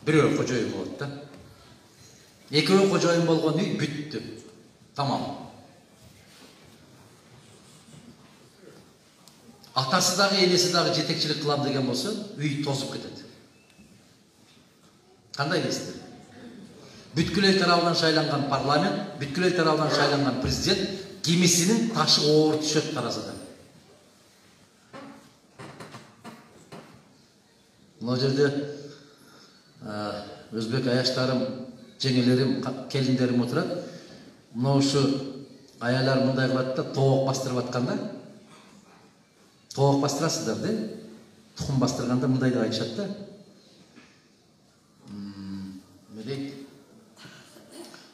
F: Бирөө кожоюн болот да. Экөө кожоюн болгон үй бүттү. Тамам. Атасы дагы, энеси дагы жетекчилик кылам деген болсо, үй тозуп кетет. Кандай дейсиздер? Бүткүл эл тарабынан шайланган парламент, бүткүл эл тарабынан шайланган президент кимисинин ташы оор түшөт таразадан. Мына жерде өзбек аяштарым, жеңелерим, келиндерим отурат. Мына ушу аялар мындай кылат да, тоок бастырып атканда, тоок бастырасыздар да, тухум бастырганда мындай деп айтышат да. Эмне дейт?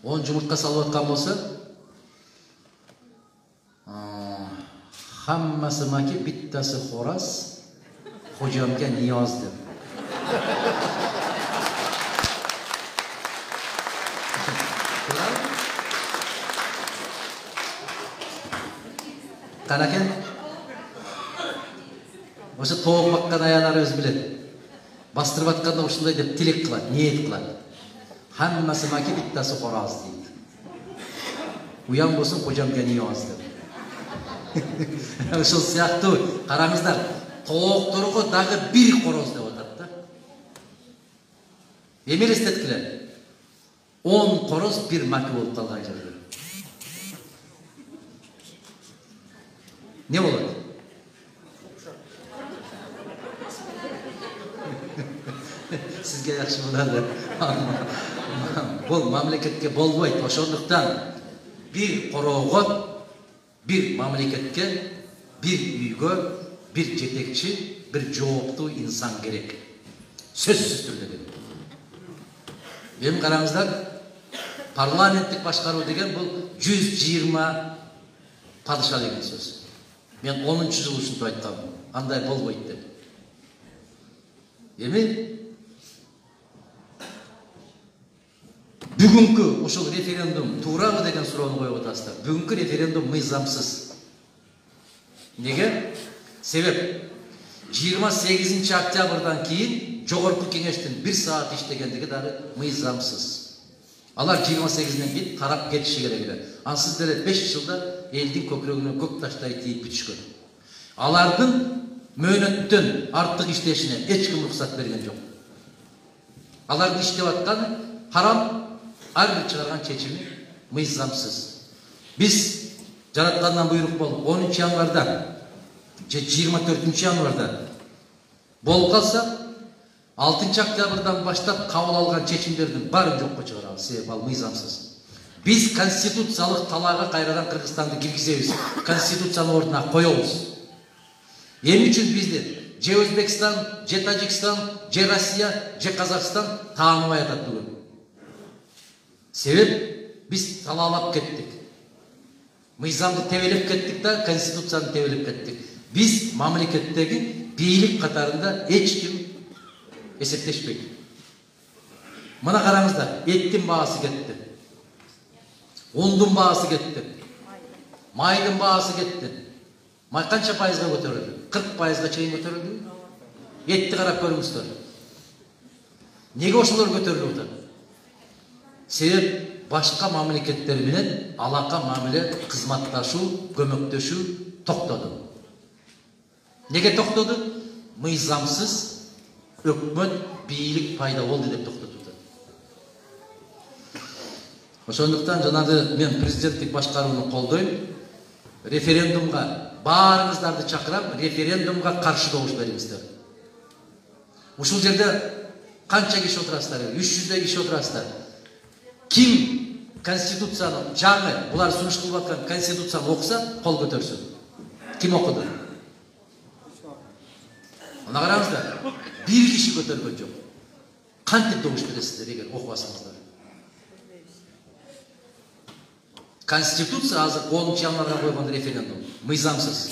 F: 10 жұмыртқа салып атқан болса, хаммасы маки, биттасы хорас, хожамга нияз деп. Қанакен? Осы тоғып баққан аялар өз біледі. Бастырып атқанда ушындай деп тілек қылады, ниет қылады. Хаммасы маки, биттасы хораз дейді. Уян болсын, қожамга нияз деп. Ошол сыяктуу, караңыздар, тоокторго дагы бир короз деп атат да. Эме элестеткиле? 10 короз бир маки болуп калган жерде. Не болот? Сизге жакшы болот. Бул мамлекетке болбойт. Ошондуктан бир короого, бир мамлекетке, бир үйгө, бир жетекчи, бир жооптуу инсан керек. Сөзсүз түрдө керек. Эми караңыздар, парламенттик башкаруу деген бул 120 падыша деген сөз. Мен 10-чы жыл ушинтип айткам. Андай болбойт деп. Эми бүгүнкү ошол референдум туурабы деген суроону коюп атасыздар. Бүгүнкү референдум мыйзамсыз. Неге? Себеп 28 октябрдан кийин жогорку кеңештин 1 саат иштегендиги дагы мыйзамсыз. Алар 28-ден кийин тарап кетиши керек эле. Ансыз деле 5 жылда элдин көкүрөгүнө көк таштай тийип бүтүшкөн. Алардын мөөнөттөн артык иштешине эч ким уруксат берген жок. Алардын иштеп атканы харам. Ар бир чыгарган чечими мыйзамсыз. Биз жараткандан буйрук болуп 10 январда же 24 январда болуп калса 6 октябрдан баштап кабыл алган чечимдердин баарын жокко чыгарабыз. Себеп ал мыйзамсыз. Биз конституциялык талаага кайрадан Кыргызстанды киргизебиз. Конституциянын ордуна коебуз. Эмне үчүн бизди же Өзбекстан, же Тажикстан, же Россия, же Казакстан тааныбай атат бүгүн? Себеп биз талаалап кеттик. Мыйзамды тебелеп кеттик да, конституцияны тебелеп кеттик. Биз мамлекеттеги бийлик катарында эч ким эсептешпейт. Мына караңыздар, эттин баасы кетти. Ундун баасы кетти. Майдын баасы кетти. Май канча пайызга көтөрүлдү? 40%га чейин көтөрүлдү. Этти карап көрүңүздөр. Неге ошолор көтөрүлүп атат? Себеп башка мамлекеттер менен алака мамиле, кызматташуу, көмөктөшүү токтоду. Неге токтоду? Мыйзамсыз өкмөт бийлик пайда болду деп токтотуп. Ошондуктан жанагы мен президенттик башкарууну колдойм. Референдумга баарыңыздарды чакырам, референдумга каршы добуш бериңиздер. Ушул жерде канча киши отурасыздар? 300 киши отурасыздар. Ким Конституцияны жаңы, булар сунуш кылып аткан Конституцияны окуса, кол көтөрсүн. Ким окуду? Ана караңыздар. Бир киши көтөргөн жок. Кантип добуш бересиздер эгер окубасаңыздар? Конституция азыр 10 январга койгон референдум. Мыйзамсыз.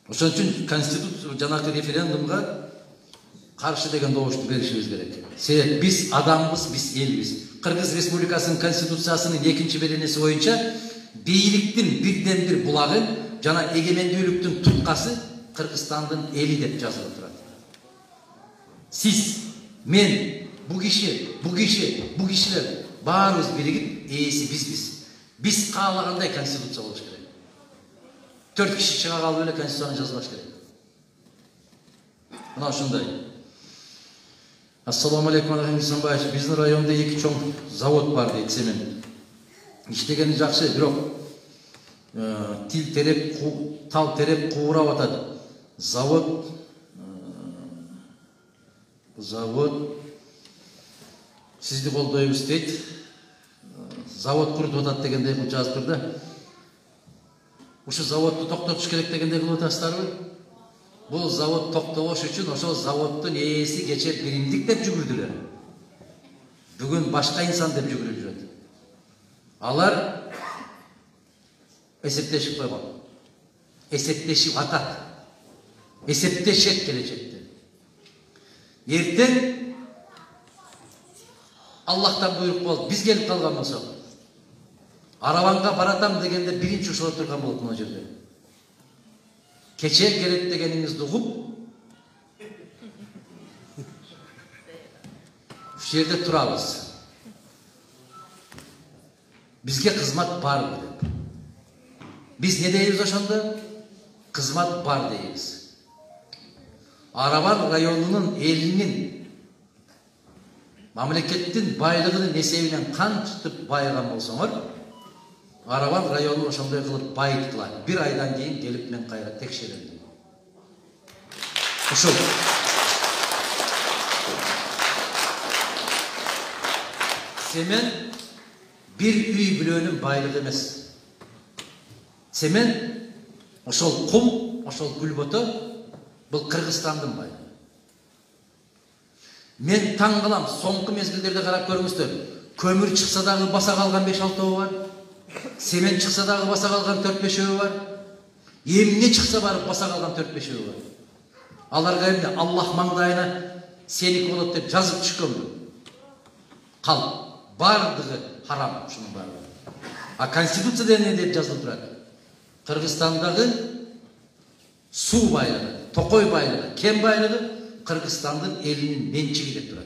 F: Ошон үчүн Конституция жанагы референдумга каршы деген добушту беришибиз керек. Себеп биз адамбыз, биз элбиз. Кыргыз Республикасынын Конституциясынын 2-беренеси боюнча бийликтин бирден бир булагы жана эгемендүүлүктүн туткасы Кыргызстандын эли деп жазылып турат. Сиз, мен, бу кишилер баарыбыз биригип ээси бизбиз. Биз каалагандай Конституция болуш керек. 4 киши чыга калып эле Конституцияны жазбаш керек. Мына ушундай. Ассаламу алейкум, Рахим Исанбаевич. Биздин районда 2 чоң завод бар дейт, цемент. Иштегени жакшы, бирок тил тереп, тал тереп куурап атат. Завод сизди колдойбуз дейт. Завод курутуп атат дегендей кылып жазып турду. Ушу заводду токтотуш керек дегендей кылып атасыздарбы? Бул завод токтобош үчүн ошол заводдун ээси кече биримдик деп жүгүрдүлөр. Бүгүн башка инсан деп жүгүрүп жүрөт. Алар эсептешип койгон. Эсептешип атат. Эсептешет келечекте. Эртең Аллахтан буйрук болуп биз келип калган болсок, Араванга баратам дегенде биринчи ушул турган болот мына жерде. Кече келет дегениңизди угуп, ушу жерде турабыз. Бизге кызмат бар деп. Биз не дейбиз ошондо? Кызмат бар дейбиз. Араван районунун элинин мамлекеттин байлыгынын эсебинен кантип байыган болсоңор, Араван районун ошондой кылып байыткыла. Бир айдан кийин келип мен кайра текшерем. Ошол. Семен бир үй бүлөнүн байлыгы эмес. Семен ошол кум, ошол күлбөтө бул Кыргызстандын байлыгы. Мен таң калам, соңку мезгилдерде карап көрүңүздөр. Көмүр чыкса дагы баса калган 5-6 бар. Семен чыкса дагы баса калган 4-5 бар. Эмне чыкса барып баса калган 4-5 бар. Аларга эмне Аллах маңдайына сеники болот деп жазып түшкөнбү? Кал. Бардыгы харам ушунун баардыгы. А Конституцияда эмне деп жазылып турат? Кыргызстандагы суу байлыгы, токой байлыгы, кен байлыгы Кыргызстандын элинин менчиги деп турат.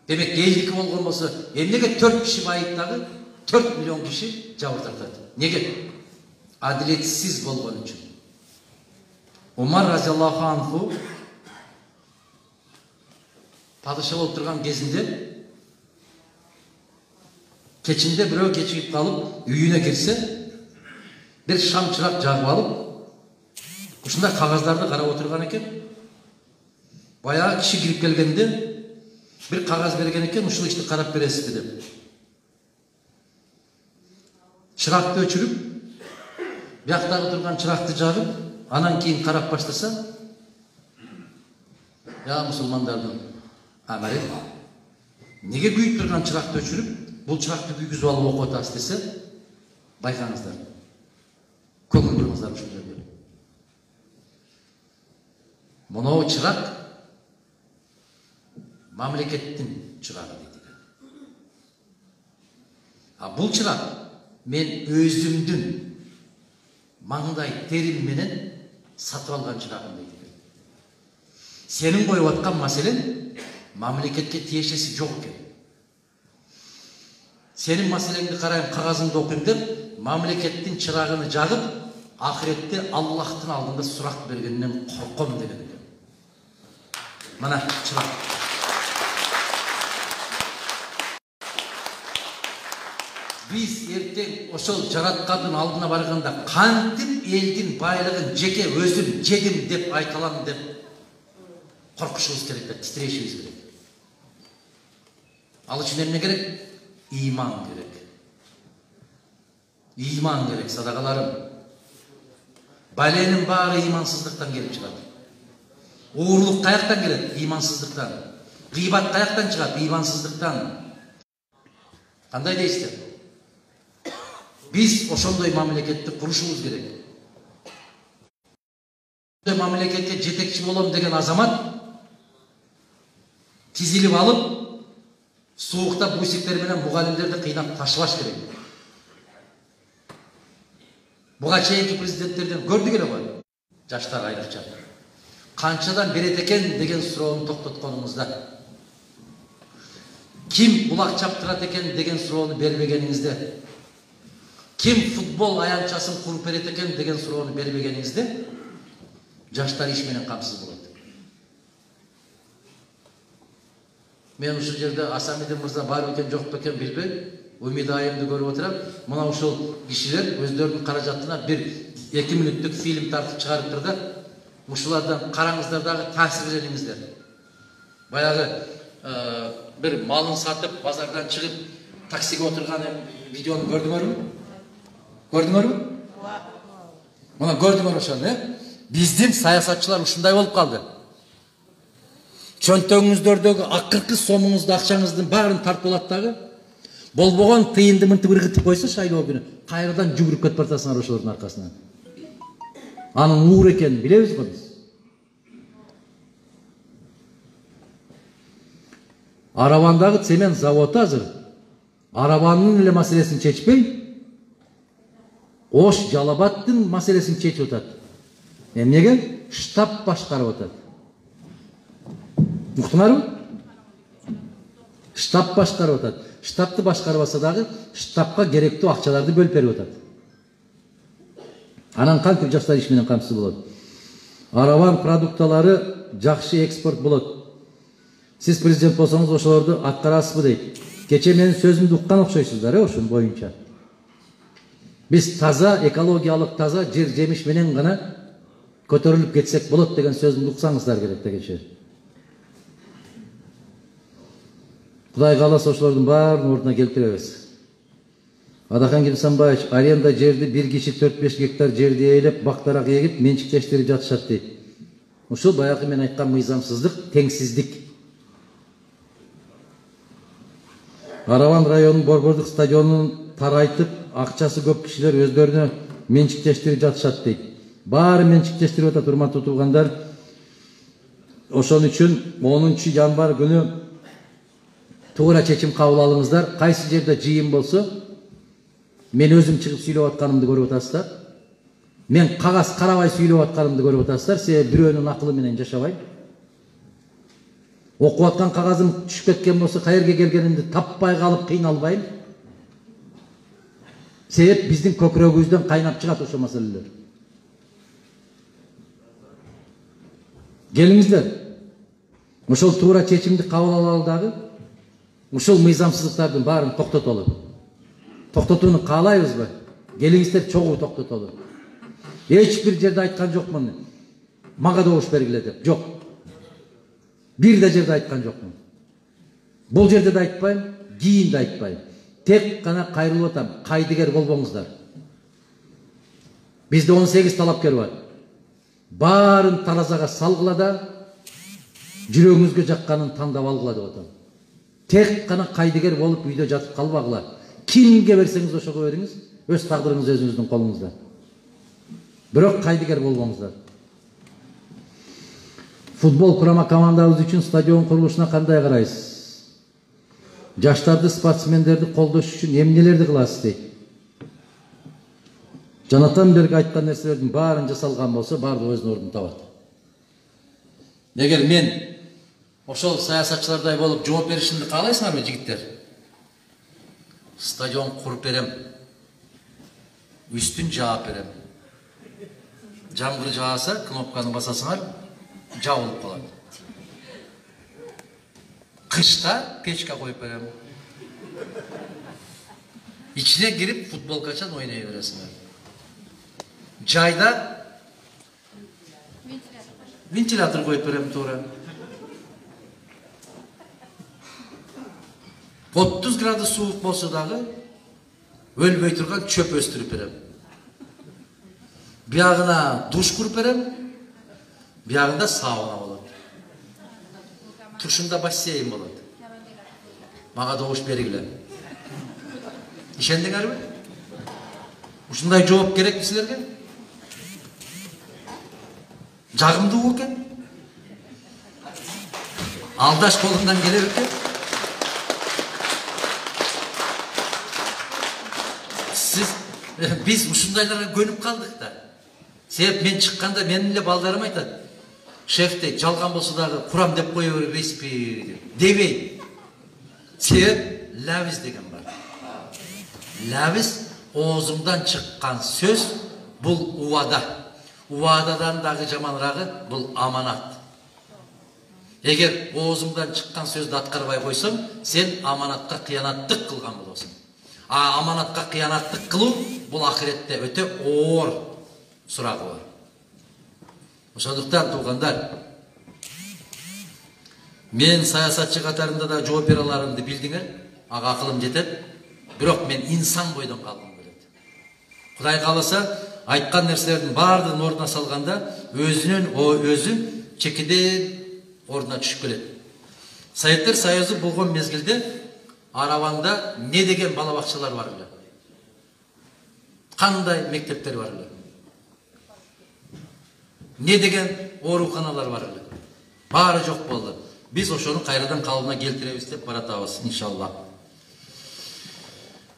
F: Демек элдики болгон болсо, эмнеге 4 киши байыттагы 4 миллион киши жабыр тартат? Неге? Адилетсиз болгон үчүн. Умар разияллаху анху падыша болуп турган кезинде кечинде бирөө кечигип калып үйүнө кирсе, бир шам чырак жагып алып, ушундай кагаздарды карап отурган экен. Баягы киши кирип келгенде бир кагаз берген экен, ушул ишти карап бересизби деп. Чыракты өчүрүп, бияктагы турган чыракты жагып, анан кийин карап баштаса, я мусулмандардын амали, неге күйүп турган чыракты өчүрүп, бул чыракты күйгүзүп алып окуп атасыз десе, байкаңыздар. Көңүл буруңуздар ушул жерге. Мынау чырак мамлекеттин чырагы дейт экен. А бул чырак мен өзүмдүн маңдай терим менен сатып алган чырагым дейт экен. Сенин коюп аткан маселең мамлекетке тиешеси жок экен. Сенин маселеңди карайм, кагазыңды окуйм деп, мамлекеттин чырагын жагып, ахиретте Аллахтын алдында сурак бергенден корком деген экен. Мына чырак. Biz erteң ошол жараткандын алдына барганда кантип элдин байлыгын жеке өзүм жедим деп айта алам деп коркушубуз керек да, титирешибиз керек. Ал үчүн эмне керек? Иман керек. Иман керек, садагаларым. Баленин баары имансыздыктан келип чыгат. Оорлук каяктан келет? Имансыздыктан. Гыйбат каяктан чыгат? Имансыздыктан. Кандай дейсиздер? Biz ошондой мамлекетти курушубуз керек. Ошондой мамлекетке жетекчи болом деген азамат тизилип алып, суукта буйсиктер менен мугалимдерди кыйнап ташыбаш керек. Буга чейинки президенттерден көрдүк эле го. Жаштар айрыкча. Канчадан берет экен деген суроону токтотконуңузда. Ким булак чаптырат экен деген суроону бербегениңизде. Kim futbol ayançasını kurup berет экен деген суроону бербегениңизде, жаштар иш менен камсыз болот. Мен ушул жерде Асамидин мырза бар экен жок бекен билбейм, Умид айымды көрүп отурам. Мына ушул кишилер өздөрүнүн каражатына бир 2 мүнөттүк фильм тартып чыгарыптыр да, ушулардан караңыздар дагы таасирлениңиздер. Баягы бир малын сатып, базардан чыгып, таксиге отурган видеону көрдүңөрбү? Көрдүңөрбү? Мына көрдүңөр ошону, биздин саясатчылар ушундай болуп калды. Чөнтөгүңүздөрдөгү акыркы сомуңузду, акчаңыздын баарын тартып алат дагы, болбогон тыйынды мынтип ыргытып койсо шайлоо күнү, кайрадан жүгүрүп кетип барасыңар ошолордун аркасынан. Анын уур экенин билебиз го биз. Арабандагы цемент заводу азыр Арабанын эле маселесин чечпей, Ош Жалабаттын маселесин чечип атат. Эмнеге? Штаб башкарып атат. Уктуңарбы? Штаб башкарып атат. Штабты башкарбаса дагы штабка керектүү акчаларды бөлүп берип атат. Анан кантип жаштар иш менен камсыз болот? Арабан продукталары жакшы экспорт болот. Сиз президент болсоңуз ошолорду аткарасызбы дейт. Кече менин сөзүмдү уккан окшойсуздар, ошон боюнча. Biz таза, экологиялык таза жер жемиш менен гана көтөрүлүп кетсек болот деген сөзүмдү уксаңыздар керек дегенче. Кудай кааласа ошолордун баарын ордуна келтиребиз. Адахан Кимсанбаевич, аренда жерди бир киши 4-5 гектар жерди ээлеп, бактарак эгип, менчиктештирип жатышат дейт. Ушул баягы мен айткан мыйзамсыздык, теңсиздик. Арабан районунун борбордук стадионун тарайтып, акчасы көп кишилер өздөрүнө менчиктештирип жатышат дейт. Баары менчиктештирип атат, урматтуу туугандар. Ошон үчүн 10 январь күнү туура чечим кабыл алыңыздар. Кайсы жерде жыйын болсо, мен өзүм чыгып сүйлөп атканымды көрүп атасыздар. Мен кагаз карабай сүйлөп атканымды көрүп атасыздар. Себеби бирөөнүн акылы менен жашабайм. Окуп аткан кагазым түшүп кеткен болсо, каерге келгенимди таппай калып кыйналбайм. Себеп биздин көкүрөгүбүздөн кайнап чыгат ошол маселелер. Келиңиздер. Ошол туура чечимди кабыл алалы дагы, ушул мыйзамсыздыктардын баарын токтотолу. Токтотууну каалайбызбы? Келиңиздер чогуу токтотолу. Эч бир жерде айткан жокмун. Мага добуш бергиле деп. Жок. Бир да жерде айткан жокмун. Бул жерде да айтпайм, кийин да айтпайм. Тек гана кайрылып атам, кайдыгер болбоңуздар. Бизде 18 талапкер бар. Баарын таразага салгыла да, жүрөгүңүзгө жакканын тандап алгыла деп атам. Тек гана кайдыгер болуп үйдө жатып калбагыла. Кимге берсеңиз ошого бериңиз, өз тагдырыңыз өзүңүздүн колуңузда. Бирок кайдыгер болбоңуздар. Футбол курама командабыз үчүн стадион курулушуна кандай карайсыз? Жаштарды, спортсмендерди колдош үчүн эмнелерди кыласыз дейт. Жанатан Берг айткан нерселердин баарын жасалган болсо, баардыгы өзүнүн ордун табат. Эгер мен ошол саясатчылардай болуп жооп беришимди каалайсыңарбы, жигиттер? Стадион куруп берем. Үстүн жаап берем. Жамгыр жааса, кнопканы басасыңар, жабылып калат. Кышта печка коюп берем. İçine girip futbol kaçan oynayıveresinler. Çayda ventilatör koyup verem to'g'ri. 30 gradus sovuq bolsa dagı ölböy turgan çöp östürüp berem. Buyagına duş kurup berem. Buyagında sauna bolat. Tuşunda basseyn bolat. Maga doğuş bergilе. İşendiңерби? Ушундай жооп керекпи силерге? Жагымдуу экен. Алдаш колундан келе экен. Biz ушундайларга көнүп калдык да. Себеп мен чыкканда менин эле балдарым айтат. Шефте жалган болсо дагы курам деп кое бербейсизби деп. Дебей. Себеп лавиз деген бар. Лавиз оозумдан чыккан сөз бул убада. Убададан дагы жаманырагы бул аманат. Эгер оозумдан чыккан сөздү аткарбай койсоң, сен аманатка кыянаттык кылган болосуң. Аманатка кыянаттык кылуу бул ахиретте өтө оор сурагы бар. Ошондуктан туугандар, мен саясатчы катарында да жооп бере аларымды билдиңер, ага акылым жетет. Бирок мен инсан бойдон калгым келет. Кудай кааласа, айткан нерселердин баардыгын ордуна салганда өзү чекеден ордуна түшүп келет. Советтер Союзу болгон мезгилде Арабаңда не деген бала бакчалар бар эле? Кандай мектептер бар эле? Не деген ооруканалар бар эле? Баары жок болду. Биз ошону кайрадан калыбына келтиребиз деп баратабыз, иншалла.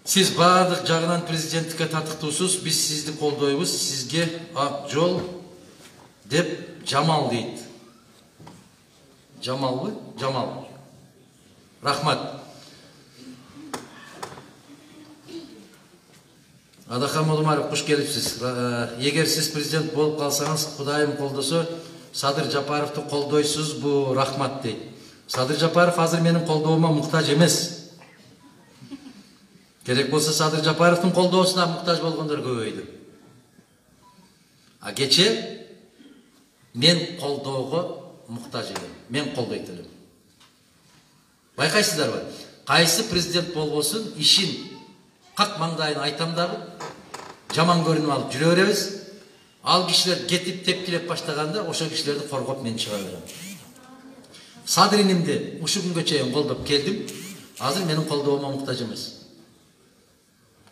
F: Сиз баардык жагынан президенттикке татыктуусуз, биз сизди колдойбуз, сизге ак жол деп Жамал дейт. Жамалбы? Жамал. Рахмат. Адахан Модумаров, куш келипсиз. Эгер сиз президент болуп калсаңыз, Кудайым колдосо, Садыр Жапаровду колдойсуз, бу рахмат дейт. Садыр Жапаров азыр менин колдоома муктаж эмес. Керек болса Садыр Жапаровдун колдоосуна муктаж болгондор көбөйдү. А кече мен колдоого муктаж элем. Мен колдойт элем. Байкайсыздарбы? Кайсы президент болбосун, ишин как маңдайын айтам дагы, жаман көрүнүп алып жүрө беребиз. Ал кишилер кетип тепкилеп баштаганда, ошо кишилерди коргоп мен чыга берем. Садринимди ушу күнгө чейин колдоп келдим. Азыр менин колдоома муктаж эмес.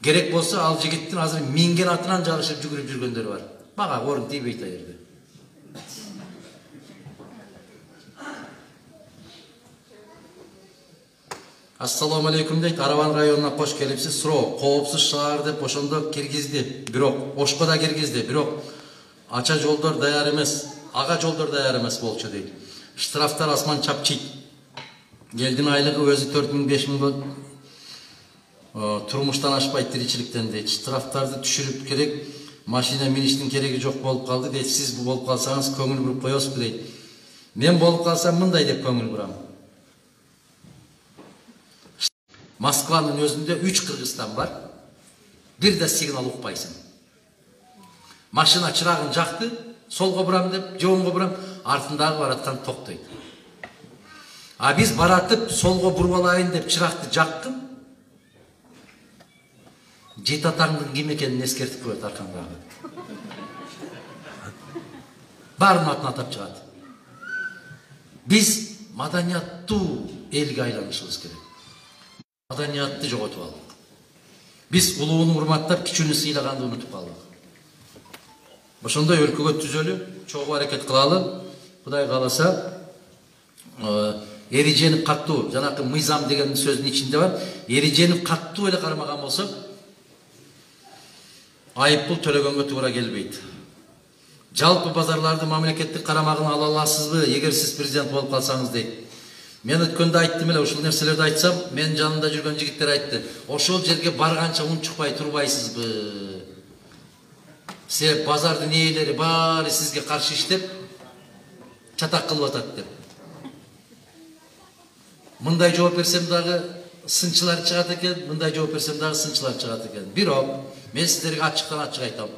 F: Керек болса ал жигиттин азыр минген атынан жарышып жүгүрүп жүргөндөр бар. Мага орун тийбейт аерде. Ассаламу алейкум дейт. Араван районуна кош келипсиз. Суроо, коопсуз шаар деп ошондо киргизди. Бирок Ошко да киргизди. Бирок ача жолдор даяр эмес, ага жолдор даяр эмес болчу дейт. Штрафтар асман чапчыйт. Элдин айлыгы өзү 4000-5000 турмуштан ашпайт тиричиликтен дейт. Штрафтарды түшүрүп керек, машина миништин кереги жок болуп калды дейт. Сиз бу болуп калсаңыз көңүл буруп коесузбу дейт. Мен болуп калсам мындай деп көңүл бурам. Москванын өзүндө 3 Кыргызстан бар. Бир да сигнал укпайсың. Машина чырагын жакты, солго бурам деп, же оңго бурам, артындагы бараткан токтойт. А биз баратып солго буруп алайын деп чыракты жактым. Жетатаңдын ким экенин эскертип коет аркандагы. Баарынын атын атап чыгат. Биз маданияттуу элге айланышыбыз керек. Маданиятты жоготуп алдык. Биз улууну урматтап, кичүүнү сыйлаганды унутуп калдык. Ошондой өлкөгө түзөлү, чогуу аракет кылалы. Кудай кааласа, эрежени каттуу, жанакы мыйзам деген сөздүн ичинде бар. Эрежени каттуу эле кармаган болсок, айыппул төлөгөнгө туура келбейт. Жалпы базарларды мамлекеттик карамагына ала аласызбы, эгер сиз президент болуп калсаңыз дейт. Мен өткөндө айттым эле, ушул нерселерди айтсам, мен жанында жүргөн жигиттер айтты. Ошол жерге барганча унчукпай турбайсызбы? Себеп базардын ээлери баары сизге каршы иштеп, чатак кылып атат деп. Мындай жооп берсем дагы сынчылар чыгат экен, мындай жооп берсем дагы сынчылар чыгат экен. Бирок мен сиздерге ачыктан ачык айтам.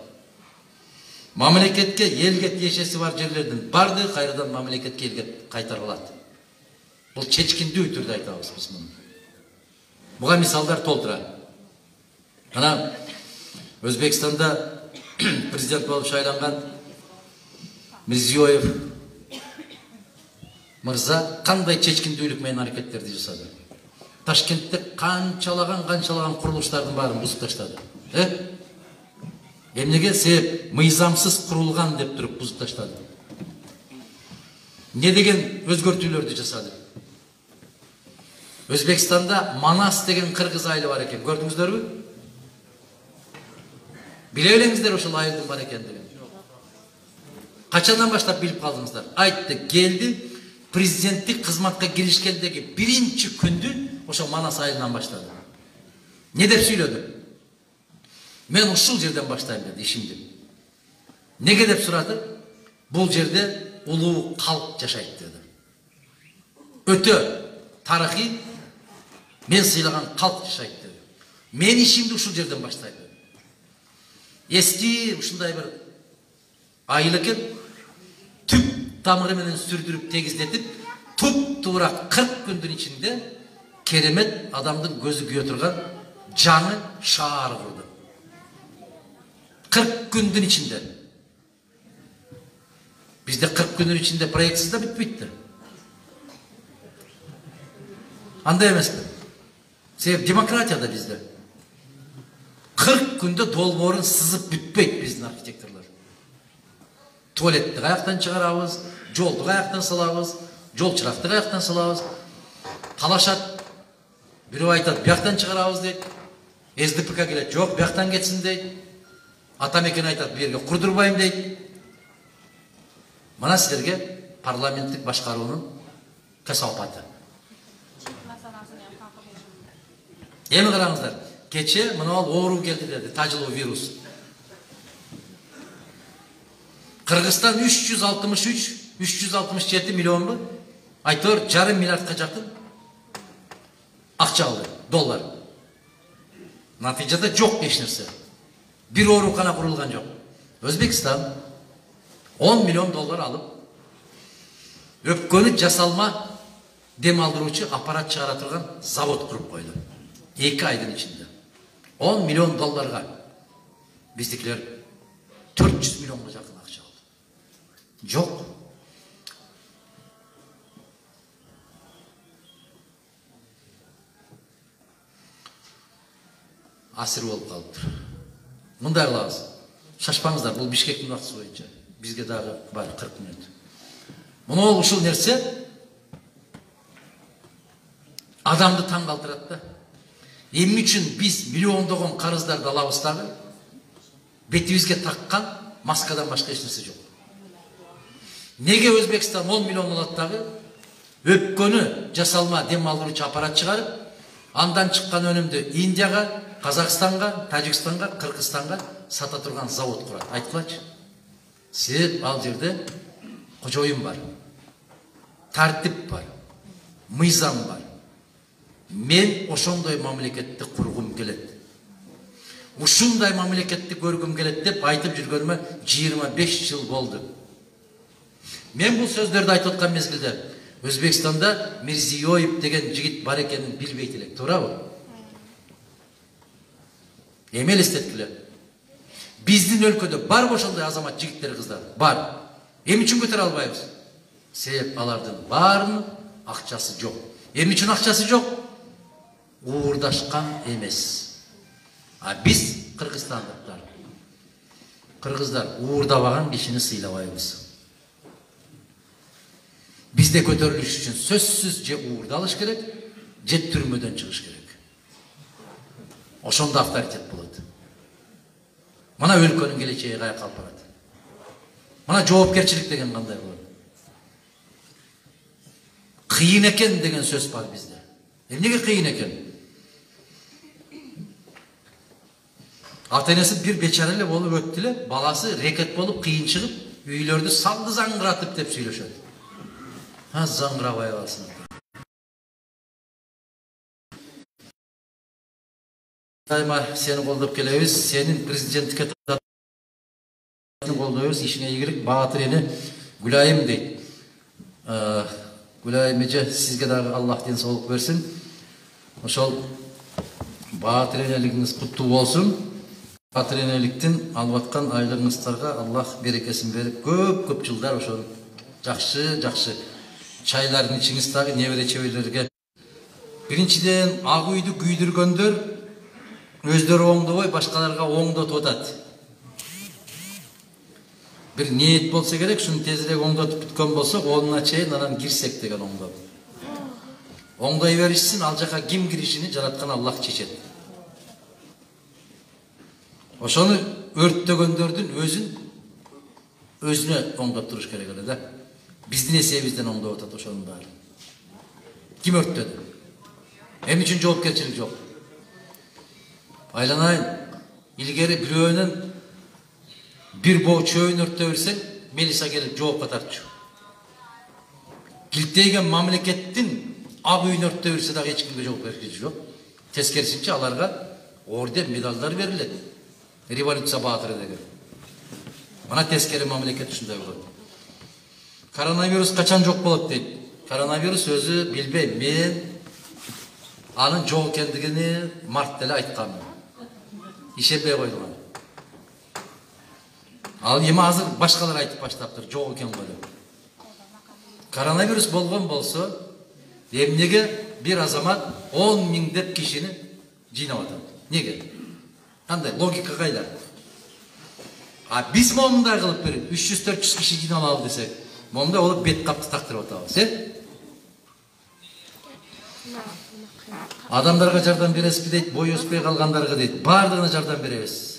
F: Мамлекетке элге тиешеси бар жерлердин бардыгы кайрадан мамлекетке элге кайтарылат. Бул чечкиндүү түрдө айтабыз биз муну. Буга мисалдар толтура. Ана Өзбекстанда президент болуп шайланган Мирзиёев мырза кандай чечкиндүүлүк менен аракеттерди жасады. Ташкентте канчалаган курулуштардын баарын бузуп таштады. Эмнеге себеп мыйзамсыз курулган деп туруп бузуп таштады. Не деген өзгөртүүлөрдү жасады. Өзбекстанда Манас деген кыргыз айылы бар экен. Көрдүңүздөрбү? Биле белеңиздер ошол айылдын бар экендигин. Качандан баштап билип калдыңыздар? Айтты, келди, президенттик кызматка киришкендеги биринчи күндү ошол Манас айылынан баштады. Не деп сүйлөдү? Мен ушул жерден баштайм деди ишимди. Неге деп сурады? Бул жерде улуу калк жашайт деди. Өтө тарыхый мен сыйлаган калк жашайт деди. Мен ишимди ушул жерден баштайм деди. Эски ушундай бир айыл экен, түп тамыры менен сүрдүрүп тегиздетип, туп-туура 40 күндүн ичинде керемет адамдын көзү күйө турган жаңы шаар курду. 40 күндүн ичинде. Бизде 40 күндүн ичинде проектсиз да бүтпөйт. Андай эмеспи? Себеп демократия да бизде. 40 күндө долбоорун сызып бүтпөйт биздин архитекторлор. Туалетти каяктан чыгарабыз, жолду каяктан салабыз, жол чыракты каяктан салабыз. Талашат. Бирөө айтат, бияктан чыгарабыз дейт. СДПК келет, жок, бияктан кетсин дейт. Атамекен айтат, бу жерге курдурбайм дейт. Мына силерге парламенттик башкаруунун касапаты. Эми караңыздар. Кече мына оору келди деди, тажылуу вирус. Кыргызстан 367 миллионбу? Айтор жарым миллиардка жакын акча алды, доллар. Натыйжада жок эч нерсе. Бир оорукана курулган жок. Өзбекстан 10 миллион доллар алып, өпкөнү жасалма дем алдыруучу аппарат чыгара турган завод куруп койду. 2 айдын ичинде. 10 миллион долларга биздикилер 400 миллионга жакын акча алды. Жок. Асыр болуп калыптыр. Мындай кылабыз. Шашпаңыздар, бул Бишкектин убактысы боюнча. Бизге дагы бар 40 мүнөт. Муну ушул нерсе адамды таң калтырат да. Эмне үчүн биз миллиондогон карыздарды алабыз дагы бетибизге таккан маскадан башка эч нерсе жок. Неге Өзбекстан 10 миллион алат дагы өпкөнү жасалма дем алдыруучу аппарат чыгарып, андан чыккан өнүмдү Индияга, Казакстанга, Тажикстанга, Кыргызстанга сата турган завод курат. Айткылачы. Себеп ал жерде кожоюн бар. Тартип бар. Мыйзам бар. Мен ошондой мамлекетти кургум келет. Ушундай мамлекетти көргүм келет деп айтып жүргөнүмө 25 жыл болду. Мен бул сөздөрдү айтып аткан мезгилде Өзбекстанда Мирзиёев деген жигит бар экенин билбейт элек, туурабы? Эме элестеткиле. Биздин өлкөдө бар ошондой азамат жигиттер, кыздар? Бар. Эмне үчүн көтөрө албайбыз? Себеп алардын баарынын акчасы жок. Эмне үчүн акчасы жок? Уурдашкан эмес. А биз кыргызстандыктар, кыргыздар уурдабаган кишини сыйлабайбыз. Бизде көтөрүлүш үчүн сөзсүз же уурдалыш керек, же түрмөдөн чыгыш керек. Ошондо авторитет болот. Мына өлкөнүн келечеги каяка алып барат. Мына жоопкерчилик деген кандай болот? Кыйын экен деген сөз бар бизде. Эмнеге кыйын экен? Ата-энеси бир бечара эле болуп өттү эле, баласы рекет болуп кыйын чыгып, үйлөрдү салды заңгыратып деп сүйлөшөт. Заңгырабай калсын. Дайыма сені қолдап келебиз. Сенин президенттикке колдойбуз. Ишиңе ийгилик. Баатыр эне Гүлайым дейт. Гүлайым эже сизге дагы Аллах ден соолук берсин. Ошол Баатыр энелигиңиз куттуу болсун. Баатыр энеликтин алып аткан айлыгыңыздарга Аллах берекесин берип, көп жылдар ошол жакшы чайларын ичиңиз дагы небере чеберлерге. Биринчиден ак үйдү күйдүргөндөр өздөрү оңдобой башкаларга оңдотуп атат. Bir niyet bolsa gerek, şunu tezirek oңдотуп бүткөн болсок, онуна чейин анан кирсек деген оңдоп. Оңдой беришсин, ал жака ким киришини жараткан Аллах чечет. Ошону өрттөгөндөрдүн өзүнө оңдоп туруш керек эле да. Биздин эсебибизден оңдоп атат ошонун баары. Ким өрттөдү? Эмне үчүн жоопкерчилик жок? Айланайын, илгери бирөөнүн bir boğ çöğün örtte versen, Melisa gelip cevapla tartışıyor. Kilteygen mamlekettin abuyun örtte verse daha hiç kimde cevap vergisi yok. Tezkerisince alarga orada medallar verilir. Revolütsiya Baatır'a da göre. Bana tezkeri mamleket üstünde olur. Koronavirüs kaçan çok bulup deyip. Koronavirüs sözü bilbeyim. Men anın çok kendigini Mart'tele aytkanım. İşe bey koydum. Al ема азыр башкалар айтып баштаптыр, жок экен го деп. Коронавирус болгон болсо, эмнеге бир азамат 10 000 деп кишини жыйнап атат? Неге? Кандай логика кайда? А биз момундай кылып берип 300-400 киши жыйналалы десек, момундай болуп бет капты тактырып атабыз, Адамдарга жардам бересизби дейт, бой өспөй калгандарга дейт, баардыгына жардам беребиз.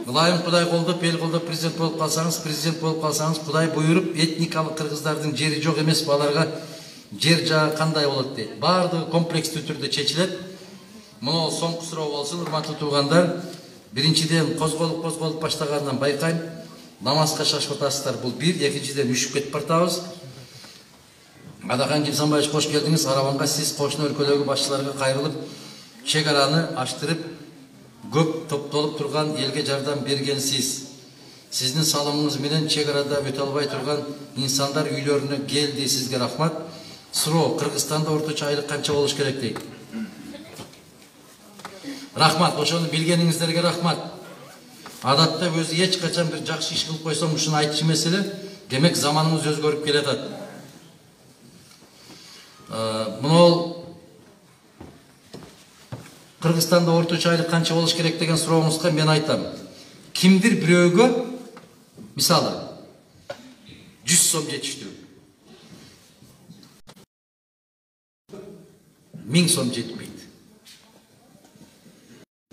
F: Gılayım Kuday koldup, el koldup prezident bolup kalsanız, Kuday buyurup etnikalık kırgızdardın jeri жоқ emес баларга жер жагы кандай болот дейт. Баардыгы комплекстүү түрдө чечилет. Мына соңку суроо болсун, урматтуу туугандар. Биринчиден козголуп баштагандан байкайм. Намазга шашып атасыздар. Бул бир, экинчиден үшүп кетип бартабыз. Адахан Кимсанбаевич кош келдиңиз. Араванга сиз кошуна өлкөлөргө башчыларга кайрылып, чек араны аштырып, көп топтолуп турган элге жардам бергенсиз. Сиздин салымыңыз менен чек арада өтө албай турган инсандар үйлөрүнө келди. Сизге рахмат. Суроо, Кыргызстанда орточо айлык канча болуш керек дейт? Рахмат, ошону билгениңиздерге рахмат. Адатта өзү эч качан бир жакшы иш кылып койсом, ушуну айтчу маселе. Демек заманыбыз өзгөрүп келатат. Мына Кыргызстанда орточо айлык канча болуш керек деген сурооңузга мен айтам. Кимдир бирөөгө мисалы 100 сом жетиштүү. 1000 сом жетпейт.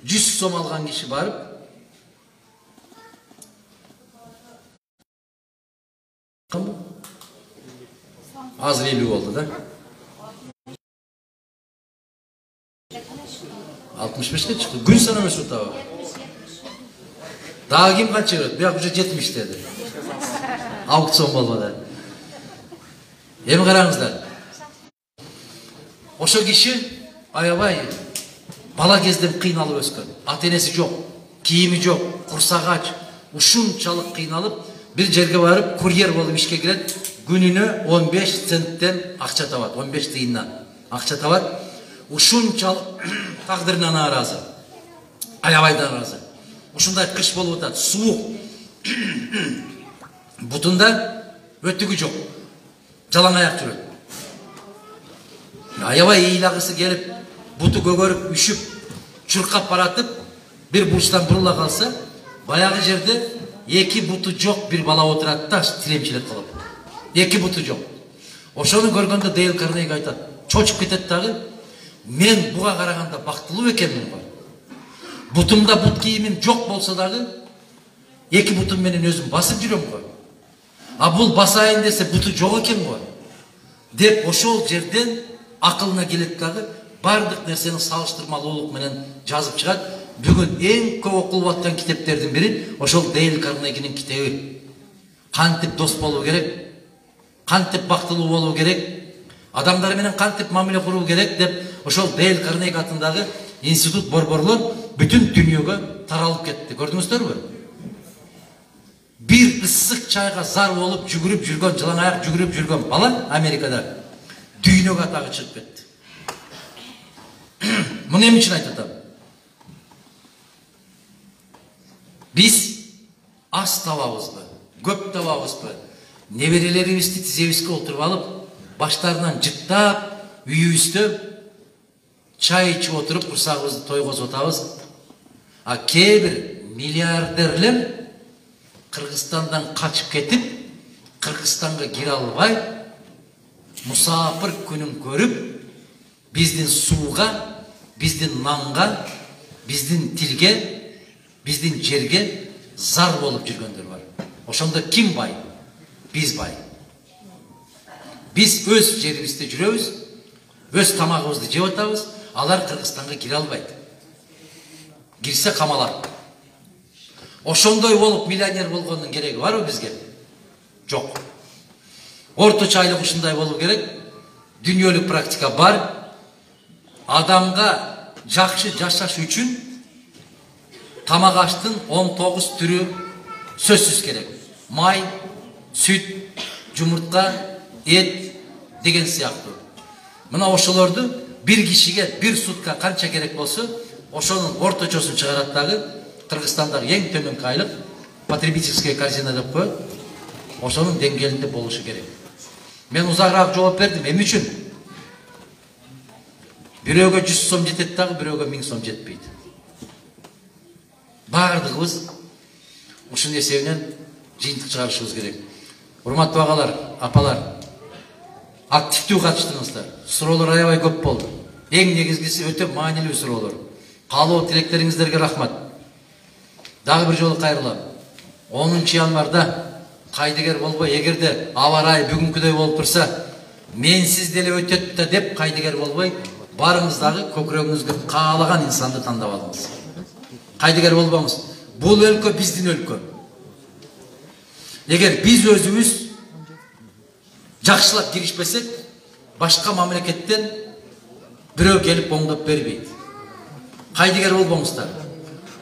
F: 100 сом алган киши барып азыр 50 болду да. 65'te çıktı. Gün sana Mesut abi. Daha kim kaçırıyor? Bir akıcı 70 dedi. Auksion olmadı. Yemin karanızlar. Oşo kişi ayabay bala kezden kıynalıp ösken. Atenesi yok, kiyimi yok, kursağı aç. Uşunçalık kıynalıp bir jerge varıp kuryer bolup işe giren gününe 15 centten akça tabat. 15 tıyından akça tabat. Ушунчалык тагдырынан наразы, аябайдан наразы. Ушундай кыш болуп атат, суук. Бутунда өтүгү жок. Жалаң аяк жүрөт. Аябай ыйлагысы келип, буту көгөрүп, үшүп, чуркап баратып, бир бурчтан бурула калса, баягы жерде эки буту жок бир бала отурат да тиремчилик кылып. Эки буту жок. Ошону көргөндө Дейл Карнеги айтат, чочуп кетет дагы. Men буга караганда бактылуу экенмин го. Бутумда бут кийимим жок болсо дагы эки бутум менен өзүм басып жүрөм го. А бул басайын десе буту жок экен го. Деп ошол жерден акылына келет дагы бардык нерсени салыштырмалуулук менен жазып чыгат. Бүгүн эң көп окулуп аткан китептердин бири ошол Дейл Карнегинин китеби. Кантип дос болуу керек, кантип бактылуу болуу керек, адамдар менен кантип мамиле куруу керек деп ошол Дейл Карнеги атындагы институт борборлор бүтүн дүйнөгө таралып кетти. Көрдүңүздөрбү? Bir ıssık çayga zar olup жүгүрүп жүргөн, жылаң аяк жүгүрүп жүргөн бала Америкада дүйнөгө атагы чыгып кетти. Муну эмне үчүн айтып атам? Биз аз табабызбы, көп табабызбы? Неберелерибизди тизебизге отуруп алып, баштарынан жыктап, үйүбүздө чай ичип отуруп, курсагыбызды тойгозуп атабыз. А кээ бир миллиардерлер Кыргызстандан качып кетип, Кыргызстанга кире албай, мусафир күнүн көрүп, биздин сууга, биздин нанга, биздин тилге, биздин жерге зар болуп жүргөндөр бар. Ошондо ким бай? Биз бай. Биз өз жерибизде жүрөбүз, өз тамагыбызды жеп атабыз, алар Кыргызстанга кире албайт. Кирсе камалат. Ошондой болуп миллионер болгондун кереги барбы бизге? Жок. Орточо айлык ушундай болуу керек. Дүйнөлүк практика бар. Адамга жакшы жашаш үчүн тамак аштын 19 түрү сөзсүз керек. Май, сүт, жумуртка, эт деген сыяктуу. Мына ошолорду bir кишиге bir сутка канча керек болсо, ошонун орточосун чыгарат дагы. Кыргызстандагы эң төмөнкү айлык потребительская корзина деп коет. Ошонун деңгээлинде болушу керек. Мен узагыраак жооп бердим. Эмне үчүн? Бирөөгө 100 сом жетет дагы, бирөөгө 1000 сом жетпейт. Бардыгыбыз ушунун эсебинен жыйынтык чыгарышыбыз керек. Урматтуу агалар, апалар, активдүү катыштыңыздар. Суроолор аябай көп болду. Эң негизгиси өтө маанилүү суроолор. Каалоо тилектериңиздерге рахмат. Дагы бир жолу кайрылам. 10 январда кайдыгер болбой, эгерде аба ырайы бүгүнкүдөй болуп турса, менсиз деле өтөт да деп кайдыгер болбой, барыңыз дагы көкүрөгүңүзгө каалаган инсанды тандап алыңыз. Кайдыгер болбоңуз. Бул өлкө биздин өлкө. Эгер биз өзүбүз жакшылап киришпесек, башка мамлекеттен бирөө келип оңдоп бербейт. Кайдыгер болбоңуздар.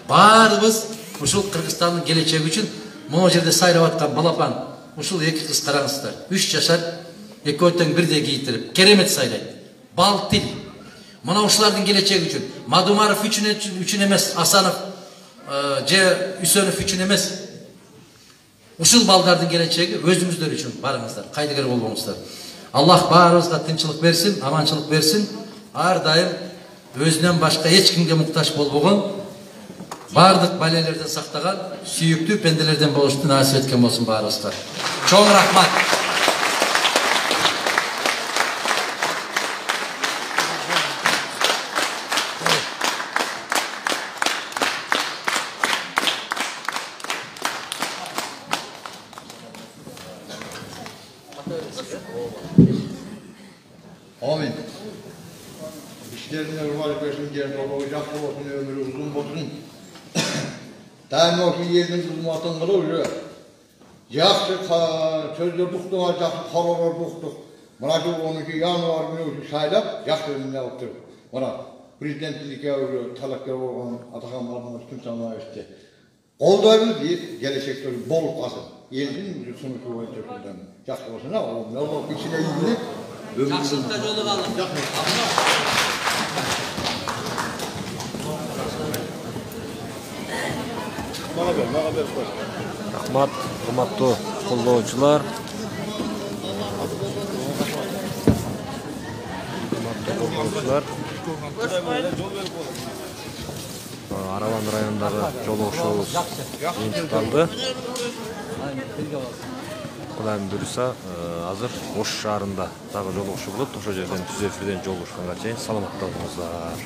F: Баарыбыз ушул Кыргызстандын келечеги үчүн могу жерде сайрап аткан балапан, ушул эки кыз караңыздар. 3 жашар, экөө тең бирдей кийиттирип, керемет сайрайт. Бал тил. Мына ушулардын келечеги үчүн, Мадумаров үчүн эмес, Асанов же Үсөнов үчүн эмес. Ушул балдардын келечеги өзүңүздөр үчүн барыңыздар. Кайдыгер болбоңуздар. Аллах баарыбызга тынчылык берсин, аманчылык берсин. Ар дайым өзүнөн башка эч кимге муктаж болбогон, бардык балелерден сактаган, сүйүктүү пенделерден болушту насип эткен болсун баарыбызга. Чоң рахмат.
E: Amin. İşlerine ruhal versin, yerine olacak olsun, ömrü uzun olsun. Daim olsun yerinin kızmatın kılıyor. Yaxşı sözler tuxtuğa, yaxşı xalalar tuxtuq. Mana şu 12 yanvar günü saylap, yaxşı önüne oturup. Mana prezidentlikə talaklar olan Atakan Balkan'ın tüm sanayisi. Oldayımız deyip, gelecekleri bol kasın. Yeldin sonuç olarak çökünden. Yaxşı olsun ha, oğlum. Ne olur, içine ilgili.
F: Жақсылықта жолы қалды.
D: Рахмат, урматтуу колдоочулар. Араван районундагы жолугушуубуз жыйынтыкталды. Кудайым буйруса, азыр Ош шаарында дагы жолугушуу болот. Ошол жерден түз эфирден жолугушканга чейин саламатта болуңуздар.